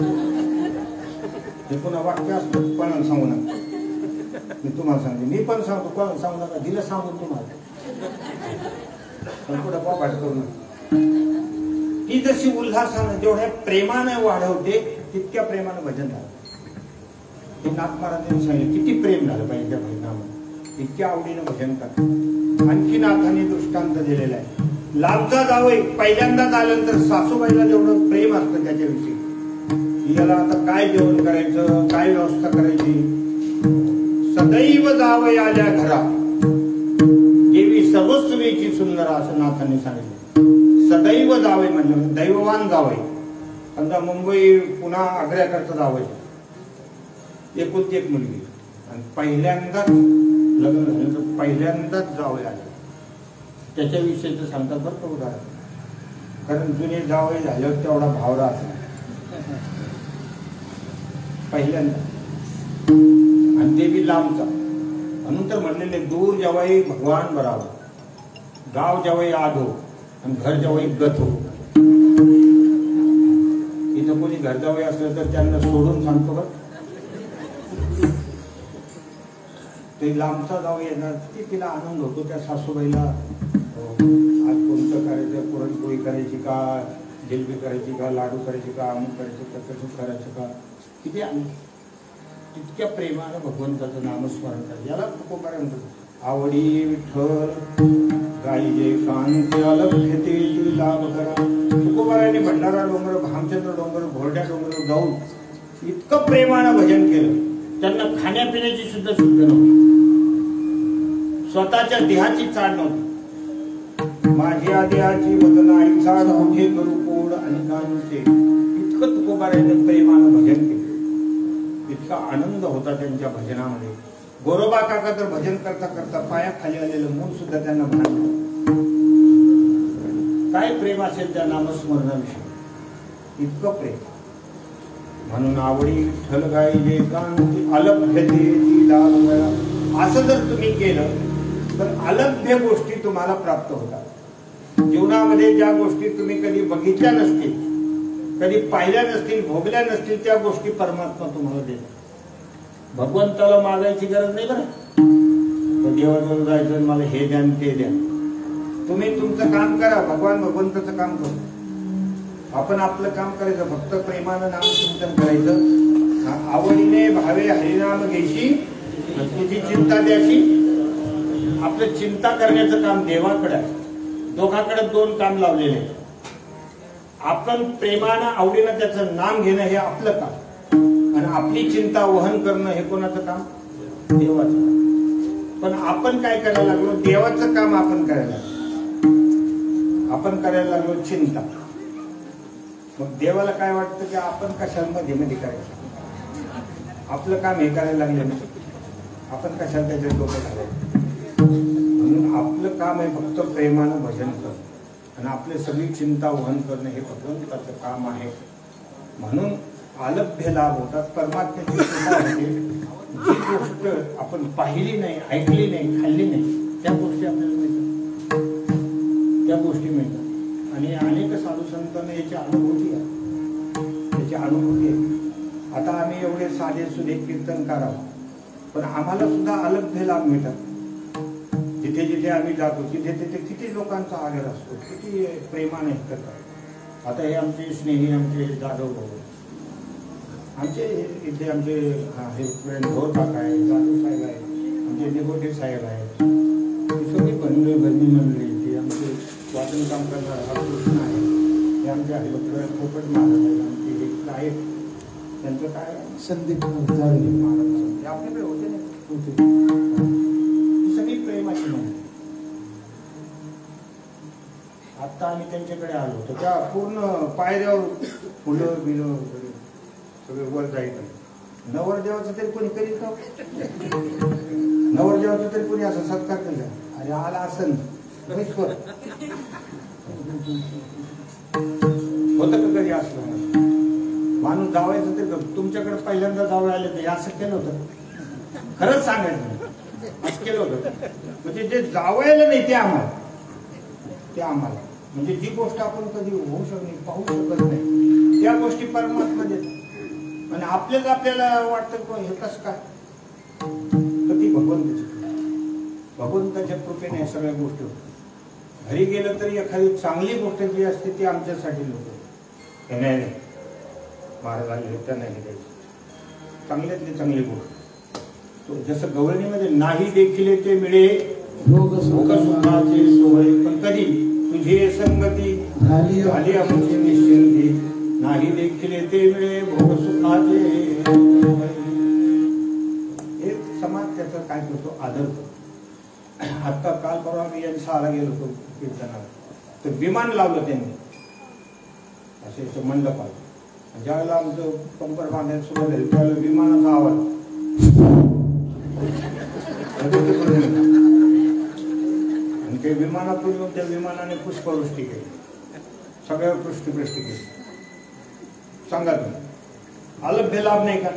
Speaker 3: हे पुन्हा वाक्य असतं. कोणाला सांगू नका. मी तुम्हाला सांगते. मी पण सांगतो. कोणाला सांगू नका. दिलं सांगून तुम्हाला पण पुढे पाठ करू नका. ती जशी उल्हासानं जेवढ्या प्रेमानं वाढवते तितक्या प्रेमानं भजन झालं. हे नाथ महाराजांनी सांगितलं किती प्रेम झालं पाहिजे त्या भजनामध्ये. इतक्या आवडीनं भजन करतात. आणखी नाथांनी दृष्टांत दिलेला आहे. लाभचा जावई पहिल्यांदाच आल्यानंतर सासूबाईला जेवढं प्रेम असतं त्याच्याविषयी याला आता काय जेवण करायचं काय व्यवस्था करायची. सदैव जावई आल्या घरा देवी सर्वस्वीची सुंदर असं नाथांनी सांगितलं. सदैव जावई म्हणजे दैववान जावई. समजा मुंबई पुन्हा आग्र्याकडचं जावई एकुलती एक मुलगी आणि पहिल्यांदाच लग्न झालं पहिल्यांदाच जावई आले त्याच्याविषयीचं सांगतात बरं का उदाहरण. कारण जुने जावई झाल्यावर तेवढा भावरा असला पहिल्यांदा आणि ते बी लांबचा. म्हणून तर म्हणलेले दूर जवाई भगवान बराबर गाव जवाई आधो आणि घर जवाई गत हो. इथं कोणी घर जवाई असलं तर त्यांना सोडून सांगतो का ते लांबचा जावई येणार की तिला आनंद होतो. त्या सासूबाईला आज कोणतं करायचं पुरणपोळी करायची का जिलबी करायची का लाडू करायची का अमुक करायचं का तसंच करायचं का किती आनंद. तितक्या प्रेमानं भगवंताचं नामस्मरण करायचं. याला तुकोबार म्हणतात आवडी विठ्ठल गाई जे कांती अलभ्यते लाभ करा. तुकोबाराने भंडारा डोंगर भामचंद्र डोंगर घोरड्या डोंगर जाऊन इतकं प्रेमानं भजन केलं. त्यांना खाण्यापिण्याची सुद्धा शुद्ध नव्हती. स्वतःच्या देहाची चाड नव्हती. माझ्या देहाची वदन आई चाड मोठे करू कोड आणि गाणचे. इतकं तुकोबाराने प्रेमानं भजन केलं. इतका आनंद होता त्यांच्या भजनामध्ये. गोरोबा काका तर भजन करता करता पायाखाली आलेलं मूल सुद्धा त्यांना भान. काय प्रेम असेल त्या नामस्मरणाविषयी. इतकं प्रेम. म्हणून आवडी विठ्ठल गाई जे कांती अलभ्यते लाभ करा. असं जर तुम्ही केलं तर अलभ्य गोष्टी तुम्हाला प्राप्त होतात. जीवनामध्ये ज्या गोष्टी तुम्ही कधी बघितल्या नसतील कधी पाहिल्या नसतील भोगल्या नसतील त्या गोष्टी परमात्मा तुम्हाला देतात. भगवंताला मागायची गरज नाही बरं. देवाजवळ जायचं मला हे द्या ते द्या. तुम्ही तुमचं काम करा. भगवान भगवंताचं काम करू. आपण आपलं काम करायचं. फक्त प्रेमानं नामचिंतन करायचं. आवडीने भावे हरिनाम घ्यायची तुझी चिंता द्यायची. आपलं चिंता करण्याचं काम देवाकडे आहे. दोघांकडे दोन काम लावलेले आहे. आपण प्रेमानं आवडीनं त्याचं नाम घेणं हे आपलं काम आणि आपली चिंता वहन करणं हे कोणाचं काम? देवाचं काम. पण आपण काय करायला लागलो? देवाचं काम आपण करायला लागलो. आपण करायला लागलो चिंता. मग देवाला काय वाटतं की आपण कशामध्ये मध्ये करायचं. आपलं काम हे करायला लागले नाही. आपण कशाला त्याच्या डोकं घालायचं. म्हणून आपलं काम आहे फक्त प्रेमानं भजन करणं आणि आपली सगळी चिंता वहन करणं हे भगवंताचं काम आहे. म्हणून अलभ्य लाभ होतात. परमात्म्याची कृपा होते. जी गोष्ट आपण पाहिली नाही ऐकली नाही खाल्ली नाही त्या गोष्टी आपल्याला मिळतात. त्या गोष्टी मिळतात. आणि अनेक साधू संतांना याची अनुभूती आहे. त्याची अनुभूती आहे. आता आम्ही एवढे साधे सुधे कीर्तनकार आहोत पण आम्हाला सुद्धा अलभ्य लाभ मिळतात. जिथे जिथे आम्ही जातो तिथे तिथे किती लोकांचा आदर असतो. किती प्रेमाने करतात. आता हे आमचे स्नेही आमचे जाधव भाऊ आमचे इथे आमचे हे फ्रेंड भोर काका आहे जाधव साहेब आहे आमचे निगोटे साहेब आहेत. सगळी भरणी मंडळी आमचे वाचन काम करणारा हा कृष्ण आहे. हे आमचे हरिभक्त पोपट महाराज आहेत. आमचे गायक त्यांचं काय
Speaker 2: संदीप जाळे
Speaker 3: ते आपल्याकडे होते ना
Speaker 2: होते.
Speaker 3: ती सगळी प्रेमाची म्हणते. आता आम्ही त्यांच्याकडे आलो होतो त्या पूर्ण पायऱ्यावर फुलं बिलं वगैरे सगळे वर जायचं. नवरदेवाचं तरी कोणी करीत का? नवरदेवाचं तरी कोणी असं सत्कार केला? अरे आला असं होतं का कधी असलं? माणूस जावायचं तरी तुमच्याकडे पहिल्यांदा जावं आले तर असं केलं होतं? खरंच सांगायचं असं केलं होतं? म्हणजे जे जावायला नाही ते आम्हाला म्हणजे जी गोष्ट आपण कधी होऊ शकत पाहू शकत नाही त्या गोष्टी परमात्मा देतात. आणि आपल्याला वाटतं हे कसं काय? तर ती भगवंताच्या कृपेने सगळ्या गोष्टी होतात. घरी गेलं तरी एखादी चांगली गोष्ट जी असते ती आमच्यासाठी लोक हे नाही महाराज आले त्या नाही द्यायची. चांगल्यातली चांगली गोष्ट जसं गवळणीमध्ये नाही देखील ते मिळे भोग सुखाचे सोहळे. पण कधी तुझी संगती झाली आमची निश्चिंती नाही देखील ते मिळे भोग सुखाचे. हे समाज त्याचा काय करतो आदर करतो. आता काल परवा मी यांनी शाळा गेलो होतो कीर्तनाला तर विमान लावलं त्यांनी असे मंडपात. ज्यावेळेला आमचं पंपर बांधायला सुरू झालं त्यावेळेला विमानाचा आवाज आणि ते विमानातून येऊन त्या विमानाने पुष्पवृष्टी केली. सगळ्यावर पुष्टी केली. सांगा तुम्ही आलं ते लाभ नाही का?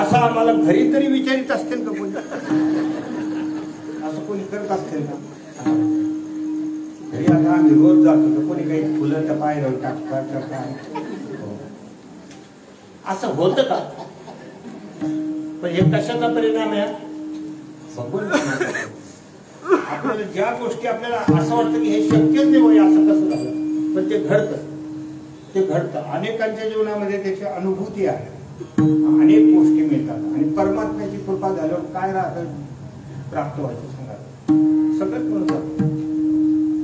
Speaker 3: असं आम्हाला घरी तरी विचारित असतील का कोणी? असं कोणी करत असतील का? घरी आता आम्ही रोज जातो तर कोणी काही फुलं त्या पायऱ्यावर टाकतात काय असं होतं का? पण हे कशाचा परिणाम आहे? आपल्याला ज्या गोष्टी आपल्याला असं वाटतं की हे शक्यच नाही होय असं कसं झालं पण ते घडतं. अनेकांच्या जीवनामध्ये त्याची अनुभूती आहे. अनेक गोष्टी मिळतात आणि परमात्म्याची कृपा झाल्यावर काय राहतं प्राप्त व्हायचं सांगा. सगळंच म्हणतात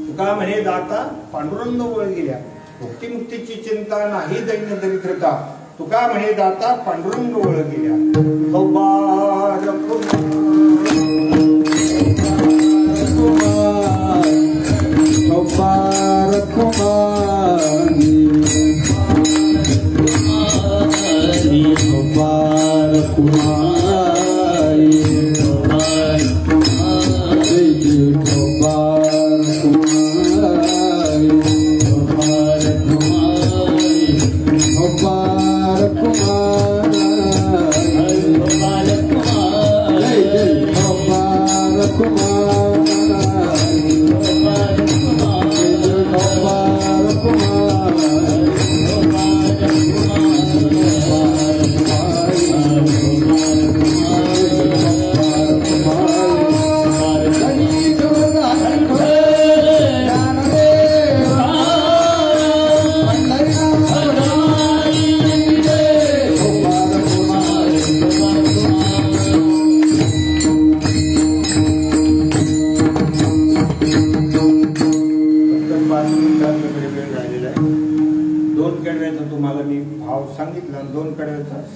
Speaker 3: तुका म्हणे दाता पांडुरंग वळ गेल्या मुक्तिमुक्तीची चिंता नाही दैन्य दरिद्रता. तुका म्हणे दाता पांडुरंग वळ गेल्या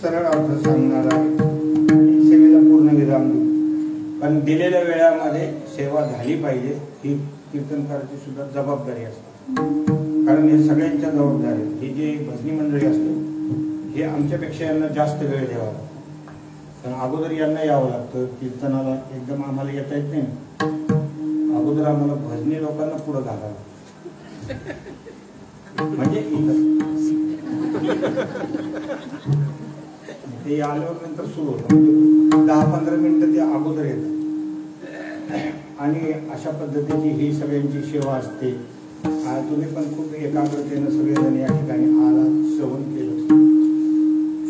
Speaker 3: सरळ अर्थ सांगणार आहे. सेवेला पूर्ण विराम देऊ पण दिलेल्या वेळामध्ये सेवा झाली पाहिजे ही कीर्तनकाराची सुद्धा जबाबदारी असते. कारण हे सगळ्यांच्या जबाबदारी. ही जी भजनी मंडळी असते हे आमच्यापेक्षा यांना जास्त वेळ द्यावा लागतो. कारण अगोदर यांना यावं लागतं कीर्तनाला. एकदम आम्हाला येता येत नाही. अगोदर आम्हाला भजनी लोकांना पुढं घालावं म्हणजे ते आल्यावर नंतर सुरू होतं. 10-15 मिनिटं ते अगोदर येतात आणि अशा पद्धतीची ही सगळ्यांची सेवा असते. तुम्ही पण खूप एकाग्रतेनं सगळेजण या ठिकाणी आला श्रवण केलं.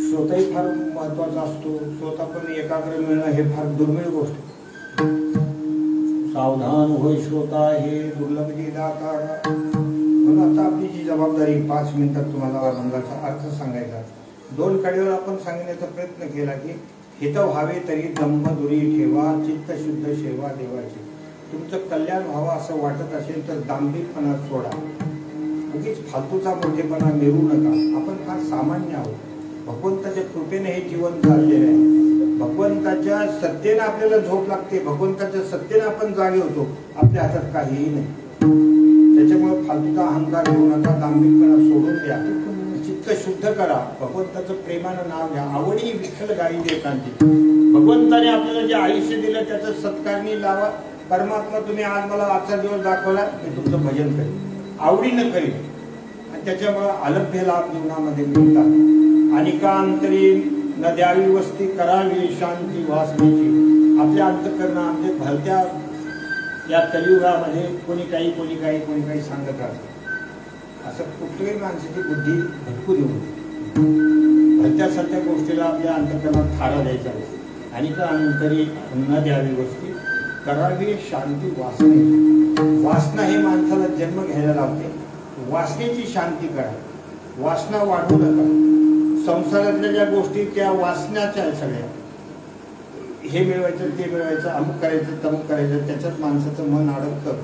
Speaker 3: स्वतःही फार महत्वाचा असतो. स्वतः पण एकाग्र मिळणं हे फार दुर्मिळ गोष्ट. सावधान होय श्रोता हे दुर्लभ दाता. म्हणून आता आपली जी जबाबदारी 5 मिनिटात तुम्हाला अभंगाचा अर्थ सांगायचा. 2 कडेवर आपण सांगण्याचा प्रयत्न केला की हित व्हावे तरी दंभ दुरी ठेवा चित्त शुद्ध सेवा देवाची. तुमचं कल्याण व्हावं असं वाटत असेल तर दांभिकपणा सोडा उगीच फालतूचा मोठेपणा मिळू नका. आपण फार सामान्य आहोत. भगवंताच्या कृपेने हे जीवन चाललेलं आहे. भगवंताच्या सत्तेने आपल्याला झोप लागते. भगवंताच्या सत्तेने आपण जागे होतो. आपल्या हातात काहीही नाही. त्याच्यामुळे फालतूचा अहंकार घेऊ नका. दांभिकपणा सोडून द्या. चित्त शुद्ध करा. भगवंताचं प्रेमानं नाव घ्या. आवडी विठ्ठल गाई देतांची. भगवंताने आपल्याला जे आयुष्य दिलं त्याचं सत्कारणी लावा. परमात्मा तुम्ही आज मला आजचा दिवस दाखवला, मी तुमचं भजन करेन, आवडीनं करेन. आणि त्याच्यामुळे अलभ्य लाभ जीवनामध्ये मिळतात. अनिकांतरी न द्यावी वस्ती, करावी शांती वासनेची. आपल्या अंतःकरणामध्ये भलत्या या कलियुगामध्ये कोणी काही सांगत राहतं. असं कुठल्याही माणसाची बुद्धी भटकू देऊ नये. भलत्या सत्या गोष्टीला आपल्या अंतःकरणात थारा द्यायचा आहे. अनिकांतरी न द्यावी वस्ती, करावी शांती वासने. वासना हे माणसाला जन्म घ्यायला लावते. वासनेची शांती करा. वासना वाढवू नका. संसारातल्या ज्या गोष्टी त्या वासनाच्या आहेत सगळ्या. हे मिळवायचं, ते मिळवायचं, अमुक करायचं, तमुक करायचं, त्याच्यात माणसाचं मन अडकतं.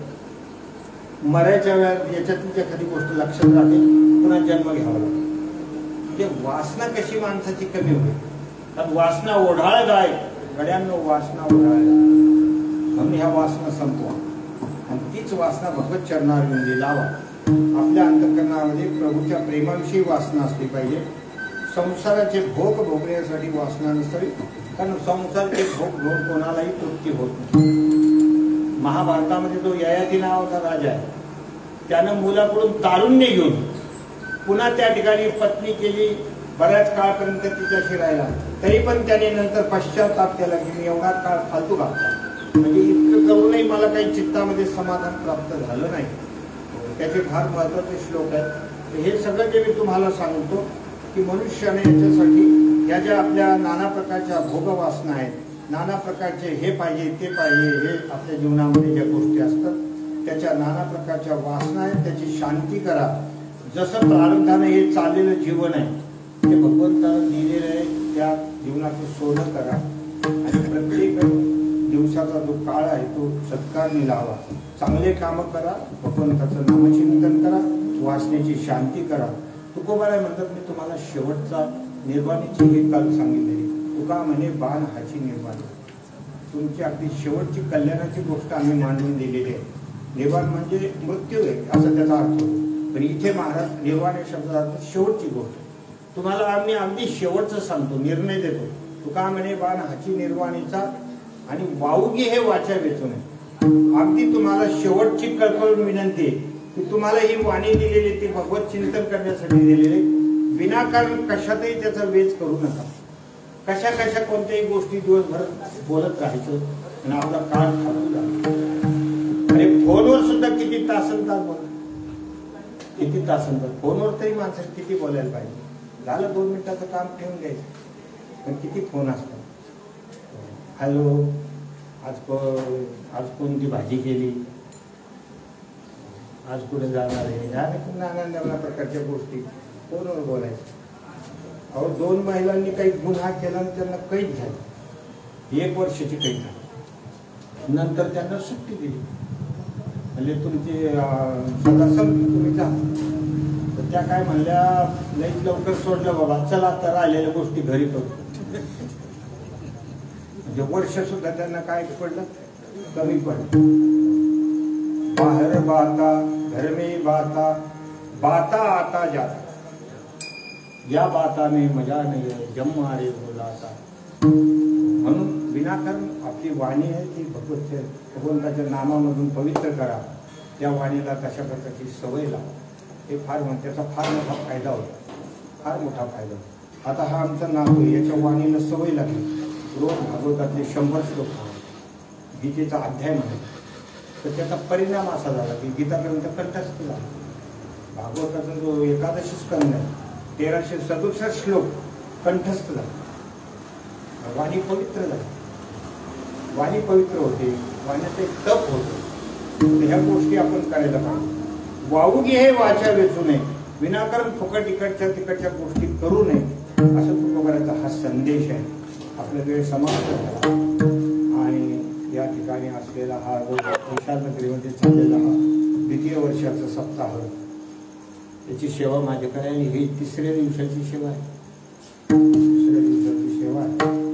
Speaker 3: मरायच्या वेळात याच्यातली एखादी गोष्ट लक्षात राहते, पुन्हा जन्म घ्यावा लागतो. म्हणजे वासना कशी माणसाची कमी होईल. कारण वासना ओढाळ गाय, गड्यांनो वासना ओढाळ. म्हणून ह्या वासना संपवा आणि तीच वासना भगवत चरणारविंदी लावा. आपल्या अंतःकरणामध्ये प्रभूच्या प्रेमाविषयी वासना असली पाहिजे. संसाराचे भोग भोगण्यासाठी वासना नसावी. कारण संसाराचे भोग घेऊन कोणालाही तृप्ती होत नाही. महाभारतामध्ये जो ययाती नावाचा राजा आहे, त्यानं मुलाकडून तारुण्य घेऊन पुन्हा त्या ठिकाणी पत्नी केली. बऱ्याच काळपर्यंत तिच्याशी राहिला. तरी पण त्याने नंतर पश्चाताप केला की मी एवढा काळ फालतू घातला. म्हणजे इतकं करूनही मला काही चित्तामध्ये समाधान प्राप्त झालं नाही. त्याचे फार महत्वाचे श्लोक आहेत. हे सगळं जे मी तुम्हाला सांगतो की मनुष्याने याच्यासाठी या ज्या आपल्या नाना प्रकारच्या भोगवासना आहेत, नाना प्रकारचे हे पाहिजे ते पाहिजे, हे आपल्या जीवनामध्ये ज्या गोष्टी असतात त्याच्या नाना प्रकारच्या वासना आहेत, त्याची शांती करा. जसं प्रारब्धाने हे चाललेलं जीवन आहे ते भगवंतानं दिलेलं आहे, त्या जीवनाचं सोनं करा. आणि प्रत्येक दिवसाचा जो काळ आहे तो सत्कारणी लावा. चांगले कामं करा. भगवंताचं नामचिंतन करा. वासनेची शांती करा. तुकोबाराय म्हणतात, मी तुम्हाला शेवटचा निर्वाणीची हे काल सांगितलेली. तुका म्हणे बाण हाची निर्वाणी. तुमची अगदी शेवटची कल्याणाची गोष्ट आम्ही मांडून दिलेली आहे. निर्वाण म्हणजे मृत्यू आहे असा त्याचा अर्थ होतो. पण इथे महाराज निर्वाण या शब्दाचा अर्थ शेवटची गोष्ट. तुम्हाला आम्ही अगदी शेवटचं सांगतो, निर्णय देतो. तुका म्हणे बाण हाची निर्वाणीचा आणि वाऊगी हे वाचा वेचून आहे. अगदी तुम्हाला शेवटची कळकळून विनंती आहे की तुम्हाला ही वाणी दिलेली ती भगवत चिंतन करण्यासाठी दिलेली. विनाकारण कशातही त्याचा वेच करू नका. कशा कोणत्याही गोष्टी दिवसभर बोलत राहायचं आणि आपला काळ थांबून जातो. अरे फोनवर सुद्धा किती तासन तास बोल, किती तासन तास फोनवर तरी माणसाने किती बोलायला पाहिजे. झालं 2 मिनिटाचं काम ठेवून घ्यायचं. पण किती फोन असतात. हॅलो, आज कोणती भाजी केली, आज कुठे जाणार आहे, नाना प्रकारच्या गोष्टी फोनवर बोलायचं. अहो 2 महिलांनी काही गुन्हा केला आणि त्यांना कैद झाली. 1 वर्षाची कैद झाली. नंतर त्यांना सुट्टी दिली. म्हणजे तुमची सदासंग तुम्ही जा. तर त्या काय म्हणल्या, लई लवकर सोडलं बाबा, चला आता राहिलेल्या गोष्टी घरी करू. म्हणजे वर्ष सुद्धा त्यांना काय पडलं, कमी पडलं. बाहेर बाता घर में बाता, बाता आता जाता, या बाता में मजा नाही आहे, जम्मा रे बोलाता. म्हणून विनाकारण आपली वाणी आहे ती भगवंताच्या नामामधून पवित्र करा. त्या वाणीला कशा प्रकारची सवय लावा. हे त्याचा फार मोठा फायदा होतो. फार मोठा फायदा होतो. आता हा आमचा नातू, याच्या वाणीला सवय लागली. रोज भागवतातले 100 श्लोक, गीतेचा अध्याय म्हणा, तर त्याचा परिणाम असा झाला की गीतापर्यंत कंठस्थ झाला. भागवताचा जो 11 स्कंद आहे, 1367 श्लोक कंठस्थ झाला. वाणी पवित्र झाली. वाणी पवित्र होते. वाण्याचं एक तप होतं. ह्या गोष्टी आपण करायला पाहिजे. वाऊगी हे वाचा वेचू नये. विनाकारण फुकट इकडच्या तिकडच्या गोष्टी करू नये, असं तुकोबाराचा हा संदेश आहे. आपल्या वेळ समाप्त झाला आणि या ठिकाणी असलेला हा जो विशाल नगरीमध्ये चाललेला हा 2य वर्षाचा सप्ताह त्याची सेवा माझ्याकडे आणि ही तिसऱ्या दिवसाची सेवा आहे. तिसऱ्या दिवसाची सेवा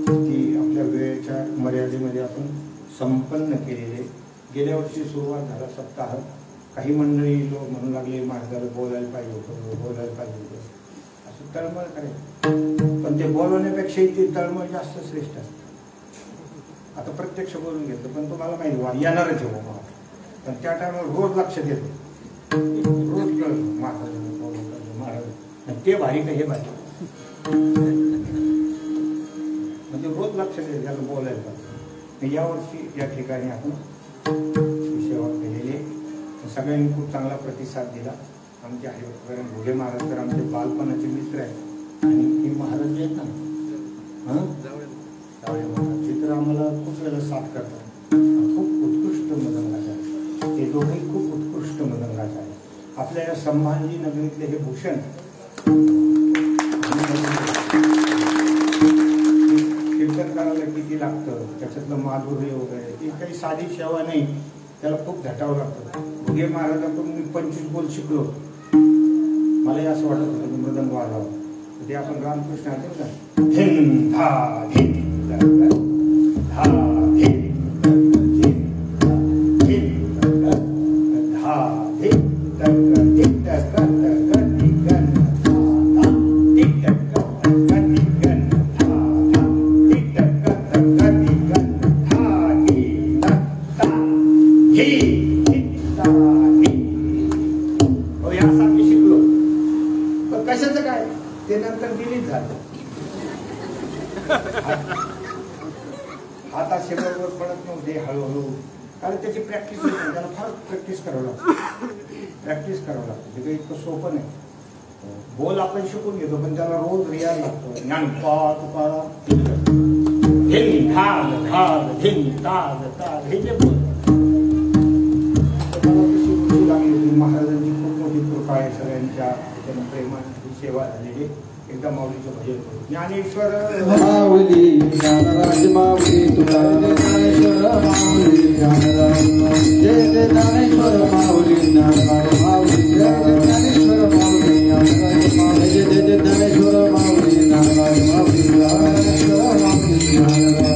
Speaker 3: ती आपल्या वेळेच्या मर्यादेमध्ये आपण संपन्न केलेली आहे. गेल्या वर्षी सुरुवात झाला सप्ताह. काही मंडळी लोक म्हणू लागले महाराजाला बोलायला पाहिजे होतं, बोलायला पाहिजे होतं, असं तळमळ करायचं. पण ते बोलवण्यापेक्षाही ते तळमळ जास्त श्रेष्ठ असतं. आता प्रत्यक्ष बोलून घेतलं पण तुम्हाला माहिती येणारच आहे बाबा. पण त्या टायमाला रोज लक्षात येतो, रोज कळलं महाराज ते भारी का हे भारी, म्हणजे रोज लक्षात येतं त्याला बोलायला पाहिजे. यावर्षी या ठिकाणी आपण सेवा केलेली आहे. सगळ्यांनी खूप चांगला प्रतिसाद दिला. आमचे हरिभक्त भोले महाराज तर आमचे बालपणाचे मित्र आहेत आणि हे महाराज जे आहेत ना जावळे महाराज ते तर आम्हाला खूप वेळेला साथ करतात. खूप उत्कृष्ट मदनगाज आहे. हे दोघे खूप उत्कृष्ट मदनगाज आहे. आपल्या या संभाजी नगरीतले हे भूषण कीर्तन करायला किती लागतं, त्याच्यातलं माधुर्य वगैरे ती काही साधी सेवा नाही, त्याला खूप झटावं लागतं. भोगे महाराजांकडून मी 25 बोल शिकलो. मलाही असं वाटत होतं की मृदंग वाजवावं. ते आपण रामकृष्ण ऐकलं ना, धिन धा धिन धा धिन यासारखे शिकलो. पण कशाचं काय ते नंतर डिलीट झालं. हात असे बरोबर पडत नव्हते हळूहळू, कारण त्याची प्रॅक्टिस होती. त्याला फार प्रॅक्टिस करावं लागतं, प्रॅक्टिस करावं लागतं. ते काही इतकं सोपं नाही. बोल आपण शिकून घेतो पण त्याला रोज रियाज लागतो. ज्ञानपा तुकाराम धिन धाग धाग धिन ताग ताग हे जे बोल महाराजांची खूप मोठी कृपा आहे. सगळ्यांच्या प्रेमाची सेवा झालेली. एकदा माऊलीचं भजन करू. ज्ञानेश्वर
Speaker 2: माऊली ज्ञानराज माऊली तुला ज्ञानेश्वर माऊली ज्ञानराज जय ज्ञानेश्वर माऊली ज्ञानराज माऊली ज्ञानेश्वर माऊली ज्ञानराज माऊली जय ज्ञानेश्वर माऊली ज्ञानराज माऊली ज्ञानेश्वर माऊली ज्ञानराज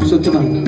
Speaker 2: सूचना